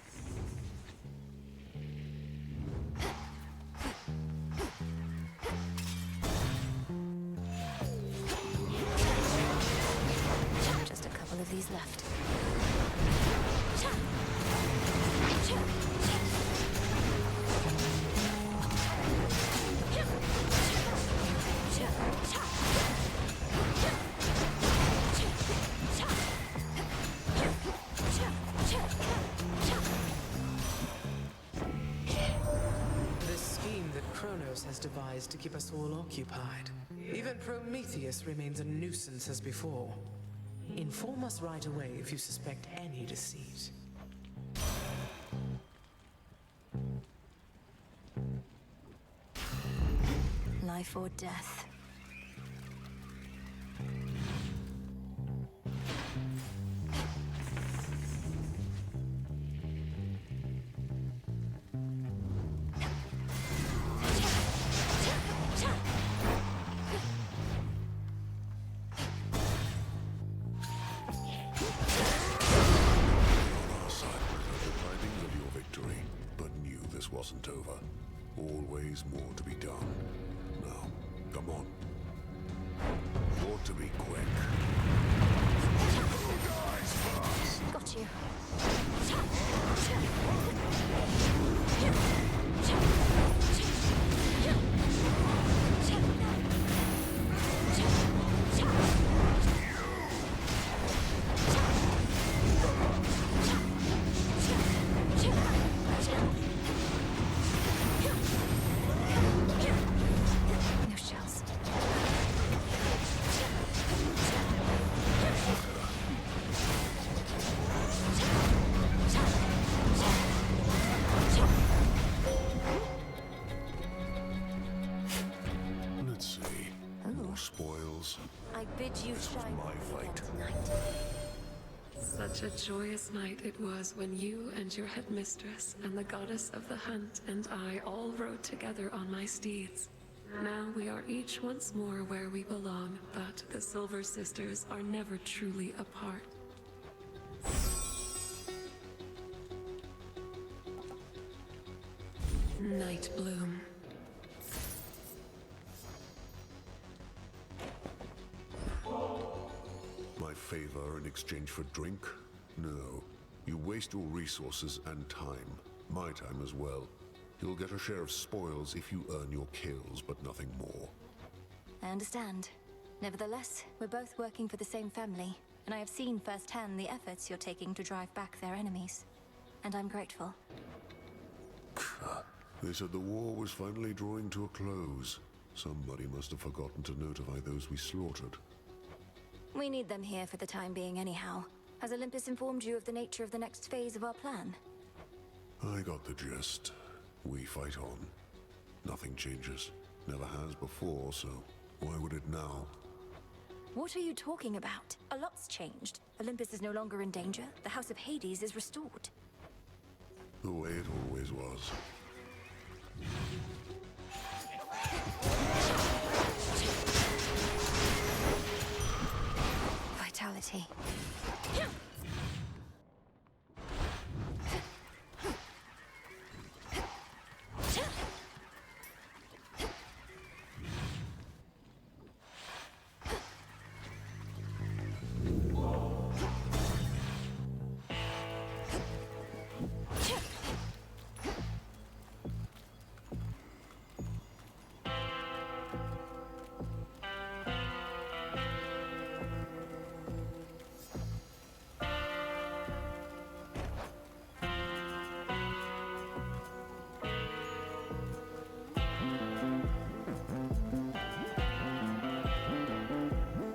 Just a couple of these left. Has devised to keep us all occupied. Even Prometheus remains a nuisance as before. Inform us right away if you suspect any deceit. Life or death. Wasn't over. Always more to be done. Now, come on. Ought to be quick. you. No shells. Let's see. More spoils. I bid you shine my fight. tonight. Such a joyous night it was when you and your headmistress and the goddess of the hunt and I all rode together on my steeds. Now we are each once more where we belong, but the Silver Sisters are never truly apart. Night Bloom. My favor in exchange for drink? No. You waste your resources and time. My time as well. You'll get a share of spoils if you earn your kills, but nothing more. I understand. Nevertheless, we're both working for the same family, and I have seen firsthand the efforts you're taking to drive back their enemies. And I'm grateful. They said the war was finally drawing to a close. Somebody must have forgotten to notify those we slaughtered. We need them here for the time being anyhow. Has Olympus informed you of the nature of the next phase of our plan? I got the gist. We fight on. Nothing changes. Never has before, so why would it now? What are you talking about? A lot's changed. Olympus is no longer in danger. The House of Hades is restored. The way it always was. Vitality.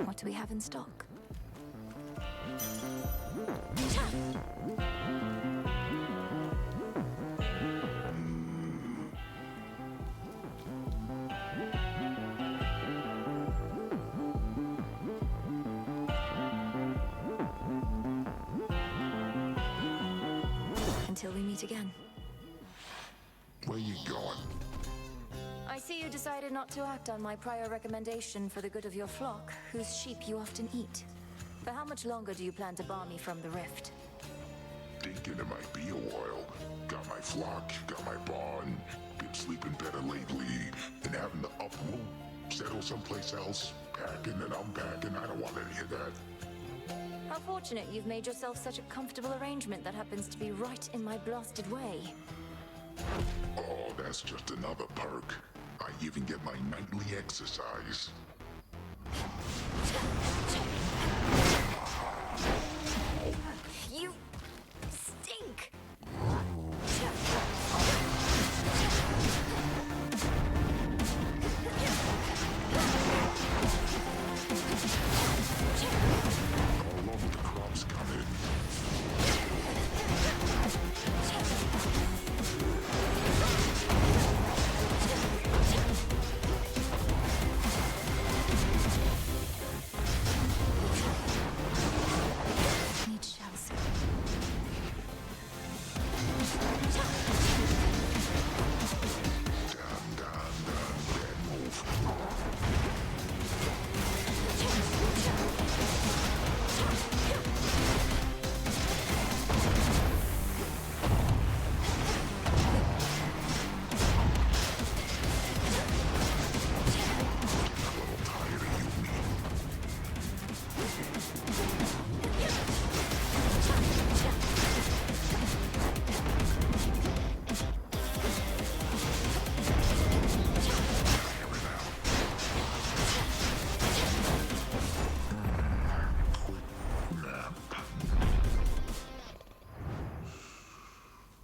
What do we have in stock? Until we meet again. Where you going? I see you decided not to act on my prior recommendation for the good of your flock, whose sheep you often eat. For how much longer do you plan to bar me from the rift? Thinking it might be a while. Got my flock, got my barn. Been sleeping better lately. Been having to uproot, settle someplace else. Packing and unpacking, I don't want any of that. How fortunate you've made yourself such a comfortable arrangement that happens to be right in my blasted way. Oh, that's just another perk. I even get my nightly exercise. You stink! How long the crops come in?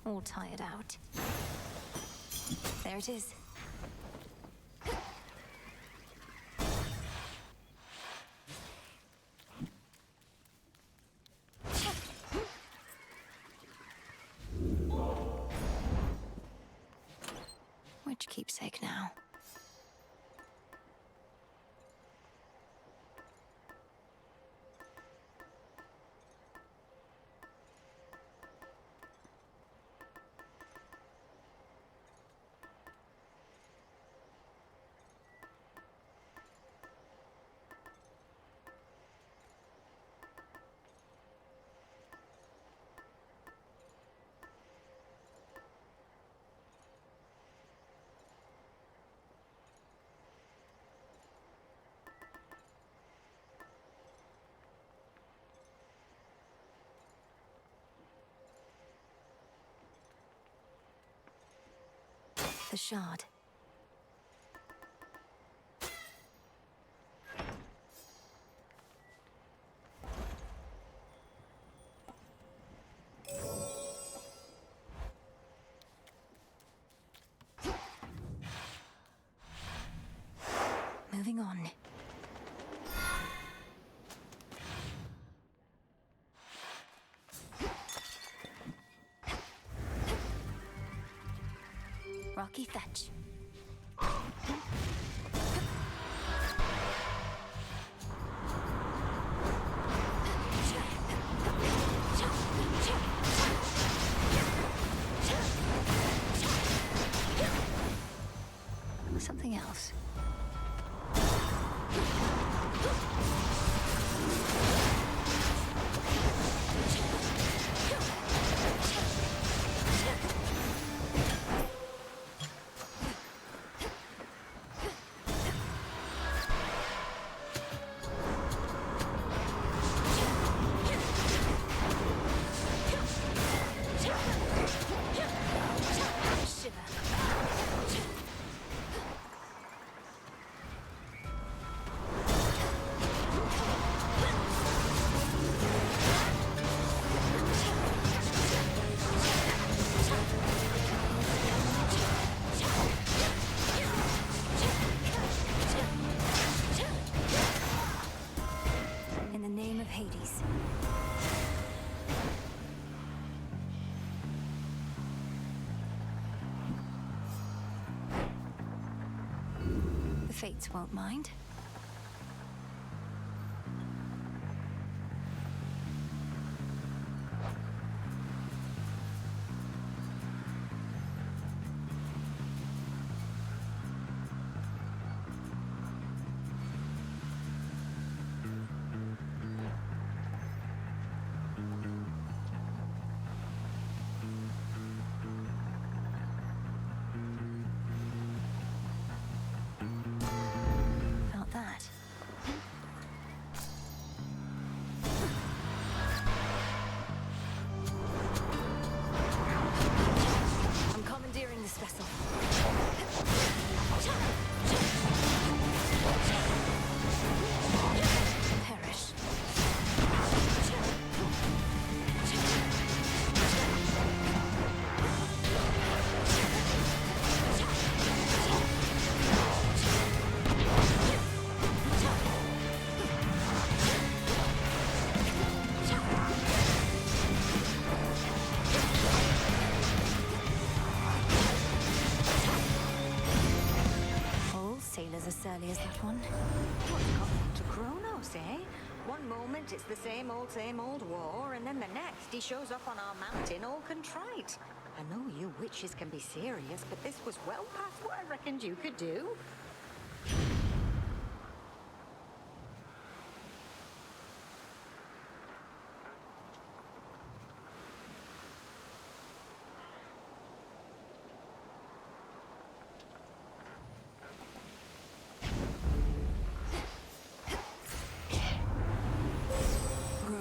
all tired out. There it is. Which keepsake now? The shard. Moving on. Rocky fetch. Something else. Hades. The Fates won't mind. As surly as that one. What's gotten to Kronos, eh? One moment it's the same old war, and then the next he shows up on our mountain all contrite. I know you witches can be serious, but this was well past what I reckoned you could do.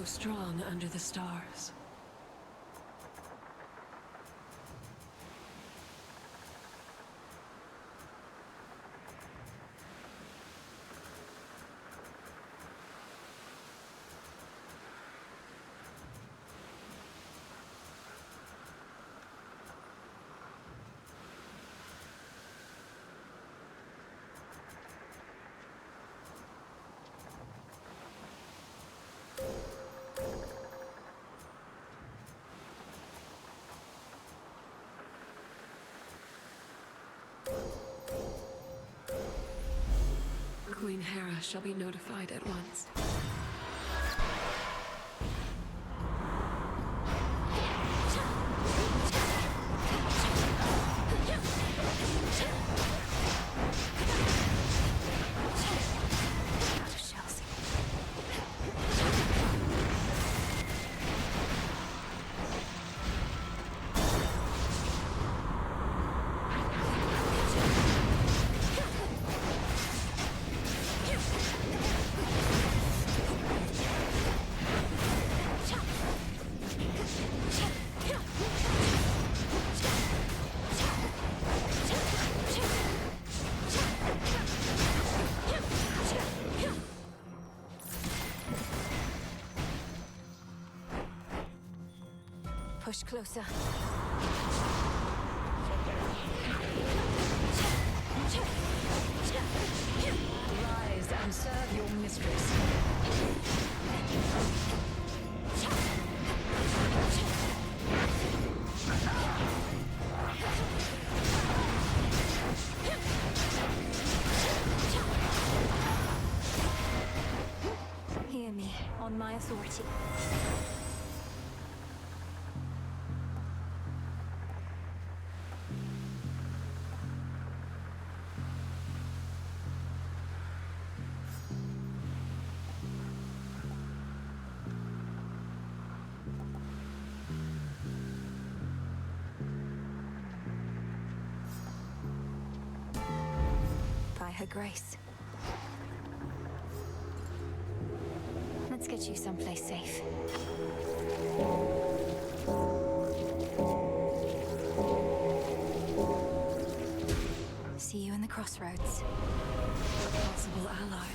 Strong under the stars. Queen Hera shall be notified at once. Push closer. Rise and serve your mistress. Hear me, on my authority. By her grace. Let's get you someplace safe. See you in the crossroads. A possible ally.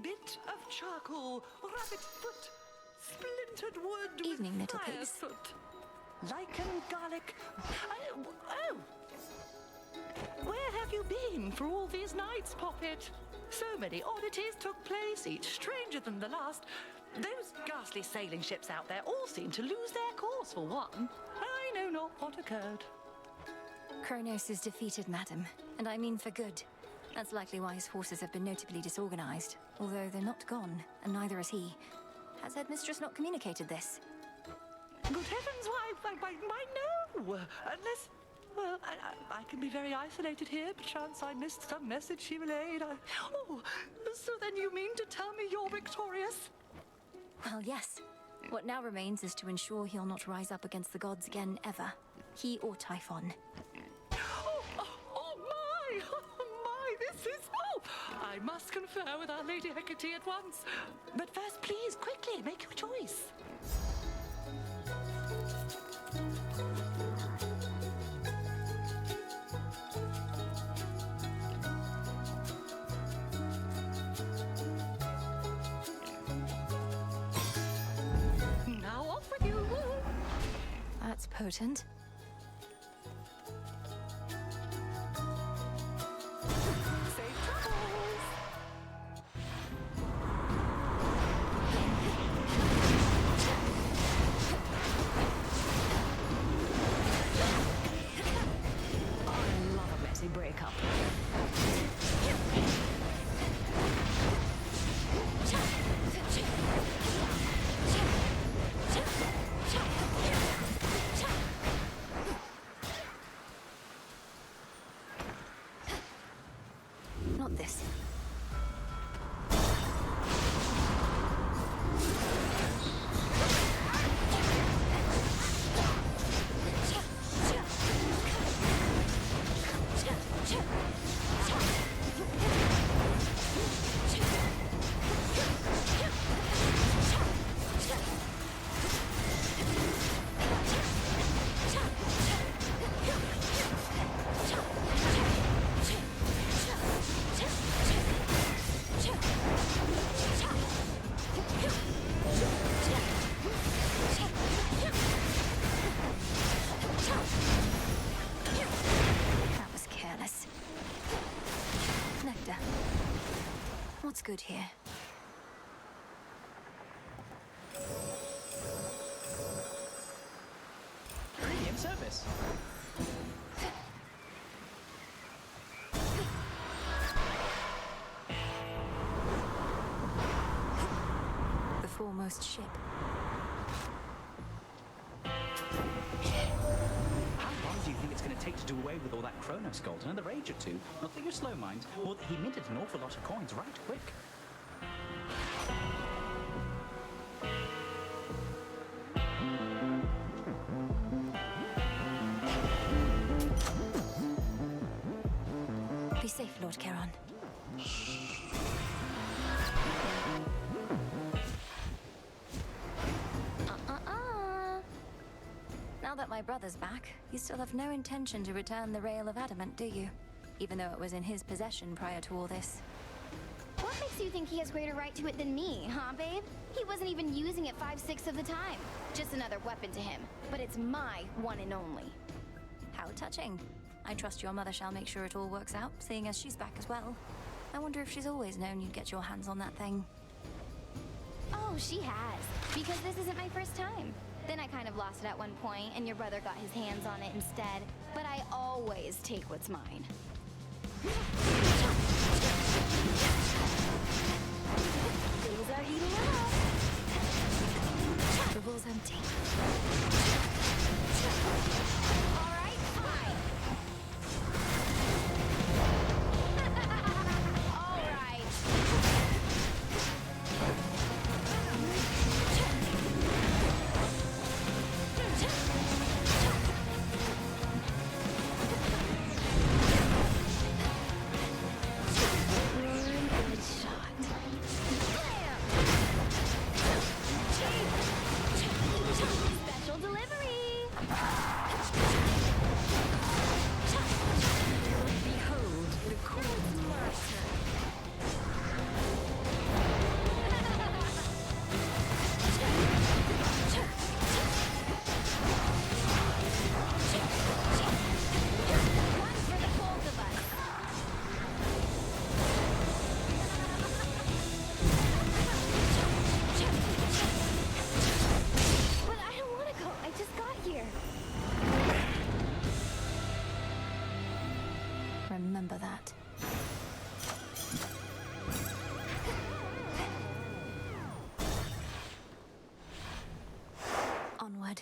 Bit of charcoal, rabbit foot, splintered wood. Evening, with little fire pigs. soot, lichen, garlic. Oh! Where have you been for all these nights, Poppet? So many oddities took place, each stranger than the last. Those ghastly sailing ships out there all seem to lose their course for one. I know not what occurred. Kronos is defeated, madam, and I mean for good. That's likely why his forces have been notably disorganized, although they're not gone, and neither is he. Has Headmistress not communicated this? Good heavens, why no! Unless, well, I can be very isolated here. Perchance I missed some message she relayed. Oh, so then you mean to tell me you're victorious? Well, yes. What now remains is to ensure he'll not rise up against the gods again, ever. He or Typhon. Oh my, this is... Oh, I must confer with Our Lady Hecate at once. But first, please, quickly, make your choice. Now off with you. That's potent. Safe travels. I love a messy breakup. What's good here? Premium service. The foremost ship. How long do you think it's going to take to do away with all that Chronos gold? Another age or two? Not that you're slow, mind, or that he minted an awful lot of coins right quick. Be safe, Lord Charon. Now that my brother's back, you still have no intention to return the Rail of Adamant, do you? Even though it was in his possession prior to all this. What makes you think he has greater right to it than me, huh, babe? He wasn't even using it 5/6 of the time. Just another weapon to him. But it's my one and only. How touching. I trust your mother shall make sure it all works out, seeing as she's back as well. I wonder if she's always known you'd get your hands on that thing. Oh, she has. Because this isn't my first time. Then I kind of lost it at one point, and your brother got his hands on it instead. But I always take what's mine. Things are heating up. The ball's empty. All right, fine. All right. Good shot. Special delivery. Behold the cold master. One for the both of us. But I don't want to go. I just got here. Remember that. Onward.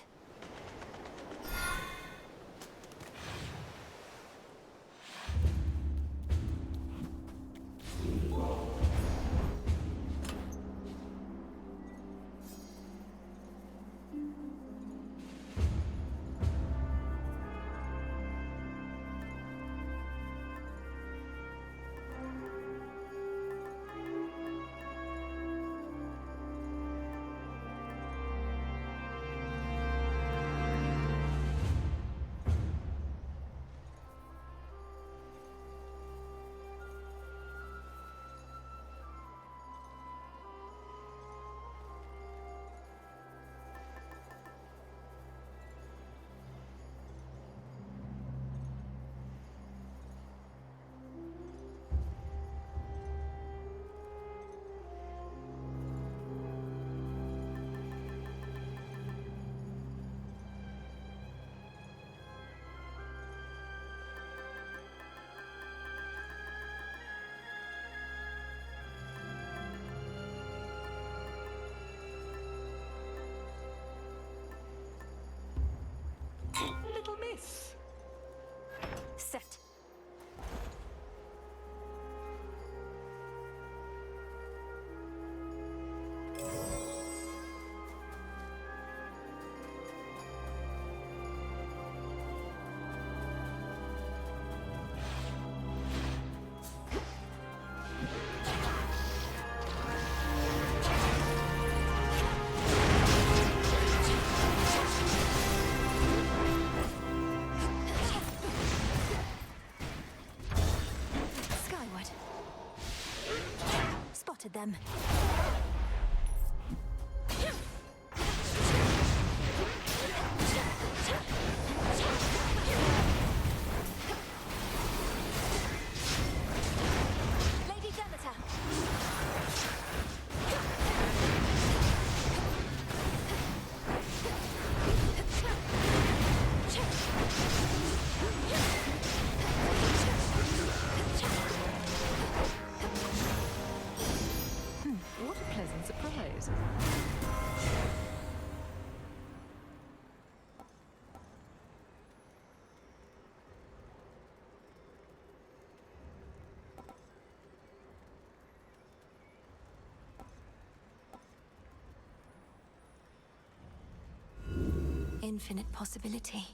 Little miss. Set. Skyward. Spotted them. Lady Demeter. days. Infinite possibility.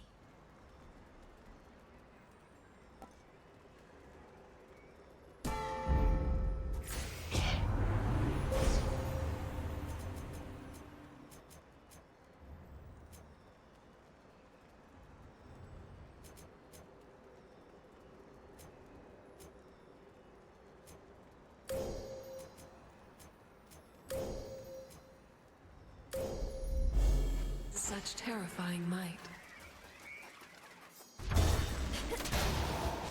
Such terrifying might.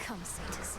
Come, Satyrs.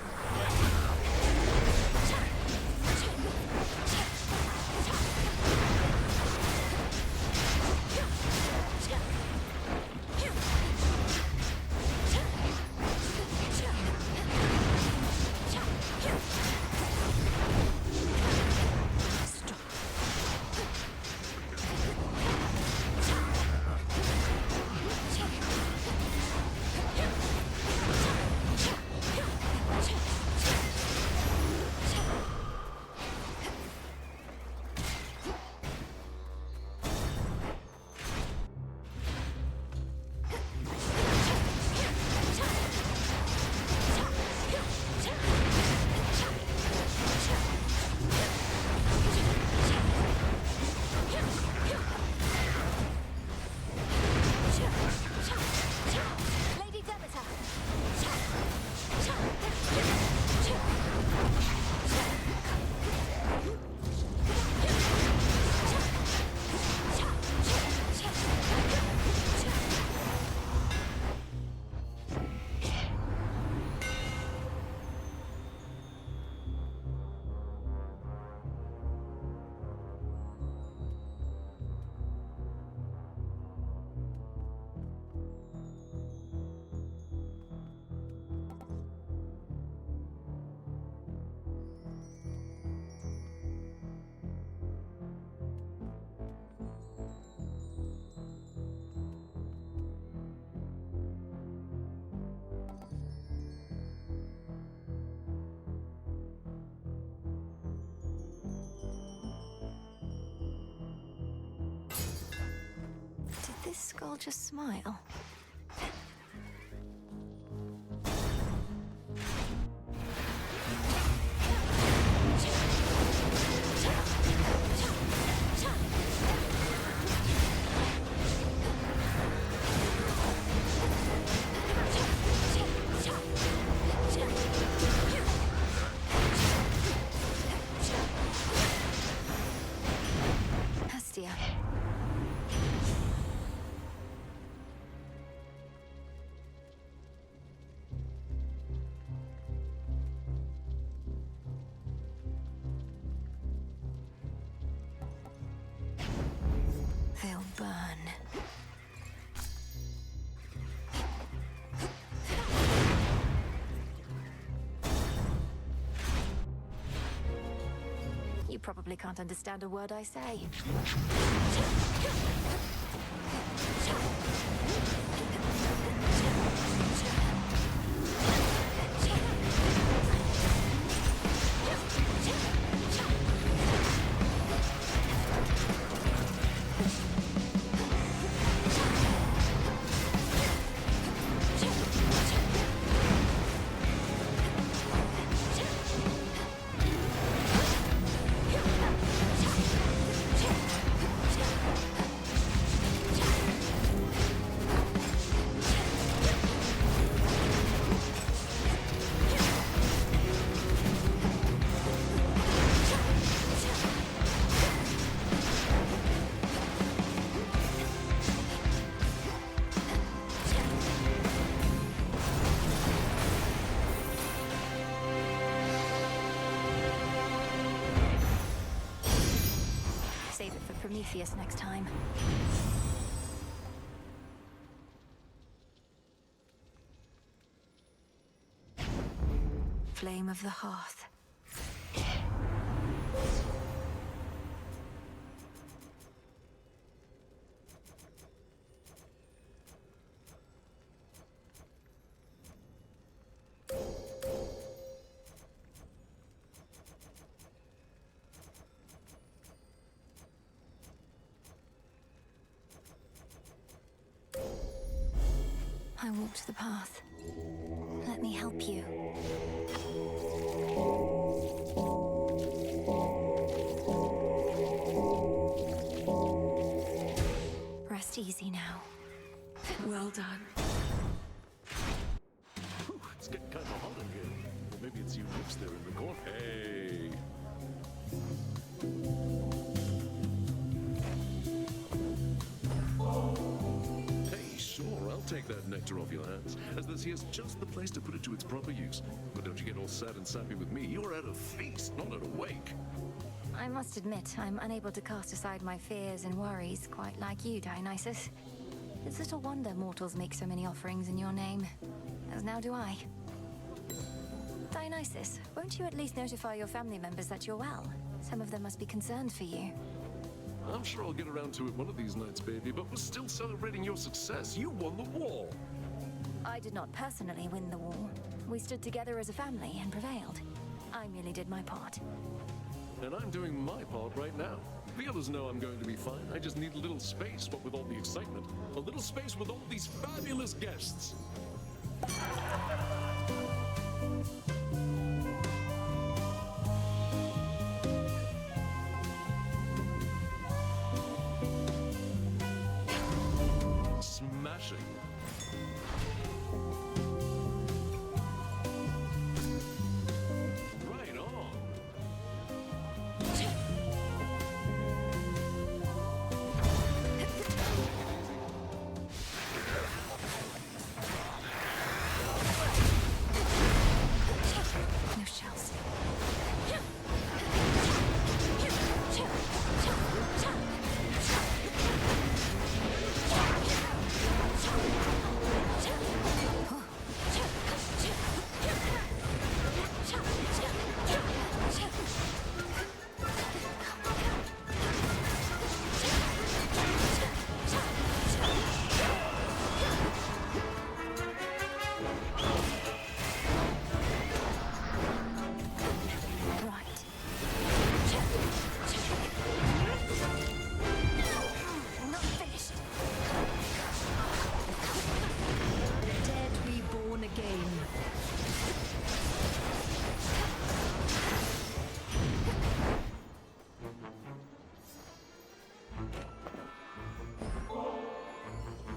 Did this skull just smile? Hestia. They'll burn. You probably can't understand a word I say. Save it for Prometheus next time. Flame of the Hearth. I walked the path. Let me help you. Rest easy now. Well done. Whew, it's getting kind of hot in here. Or maybe it's you lips there in the corner. Hey. Hey, sure, I'll take that nectar off your hands, as this here's just the place to put it to its proper use. But don't you get all sad and sappy with me. You're at a feast, not at a wake. I must admit, I'm unable to cast aside my fears and worries, quite like you, Dionysus. It's little wonder mortals make so many offerings in your name. As now do I. Dionysus, won't you at least notify your family members that you're well? Some of them must be concerned for you. I'm sure I'll get around to it one of these nights, baby, but we're still celebrating your success. You won the war. I did not personally win the war. We stood together as a family and prevailed. I merely did my part. And I'm doing my part right now. The others know I'm going to be fine. I just need a little space, what with all the excitement. A little space with all these fabulous guests. Smashing. Right on. No shells.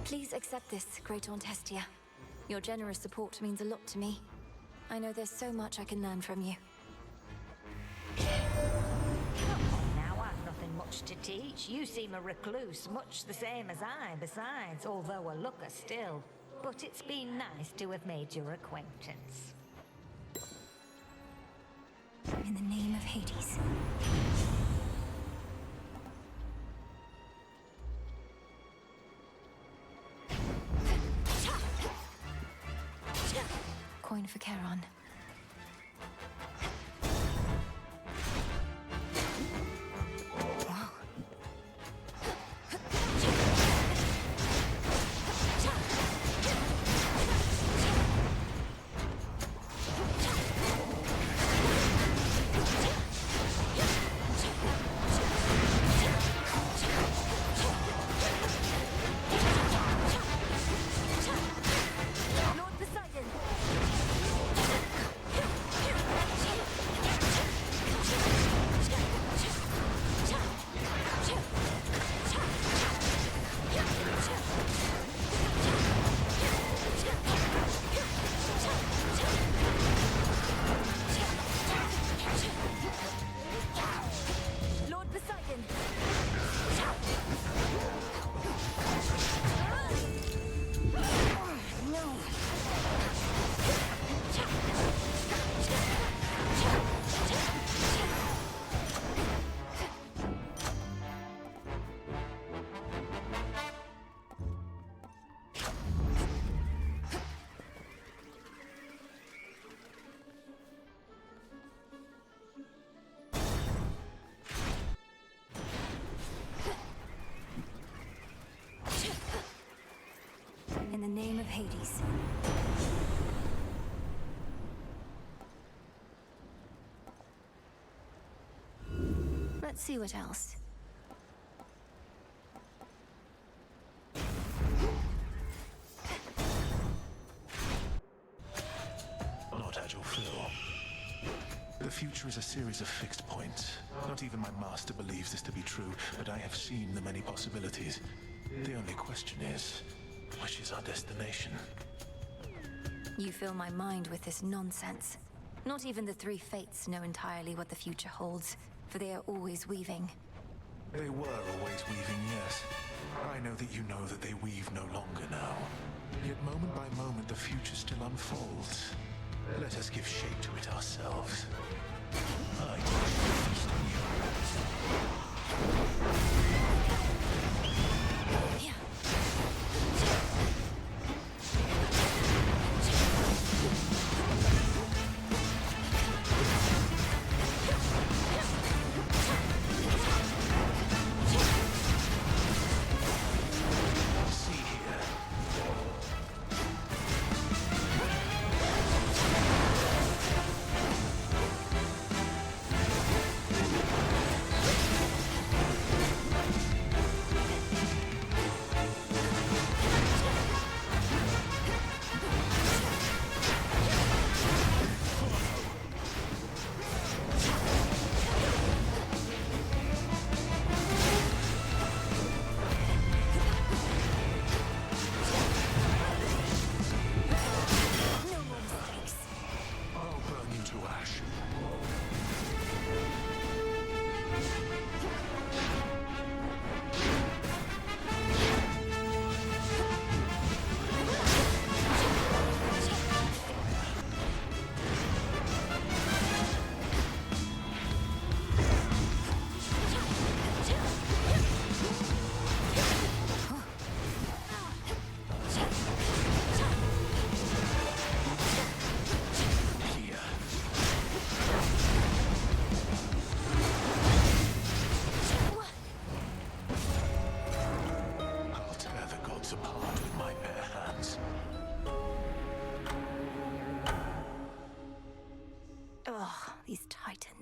Please accept this, Great Aunt Hestia. Your generous support means a lot to me. I know there's so much I can learn from you. Now I've nothing much to teach. You seem a recluse, much the same as I, besides, although a looker still. But it's been nice to have made your acquaintance. In the name of Hades. Coin for Charon. Wow. In the name of Hades. Let's see what else. series of fixed points. Not even my master believes this to be true, but I have seen the many possibilities. The only question is, which is our destination? You fill my mind with this nonsense. Not even the three fates know entirely what the future holds, for they are always weaving. They were always weaving, yes. I know that you know that they weave no longer now. Yet moment by moment the future still unfolds. Let us give shape to it ourselves. I feast on you. These Titans.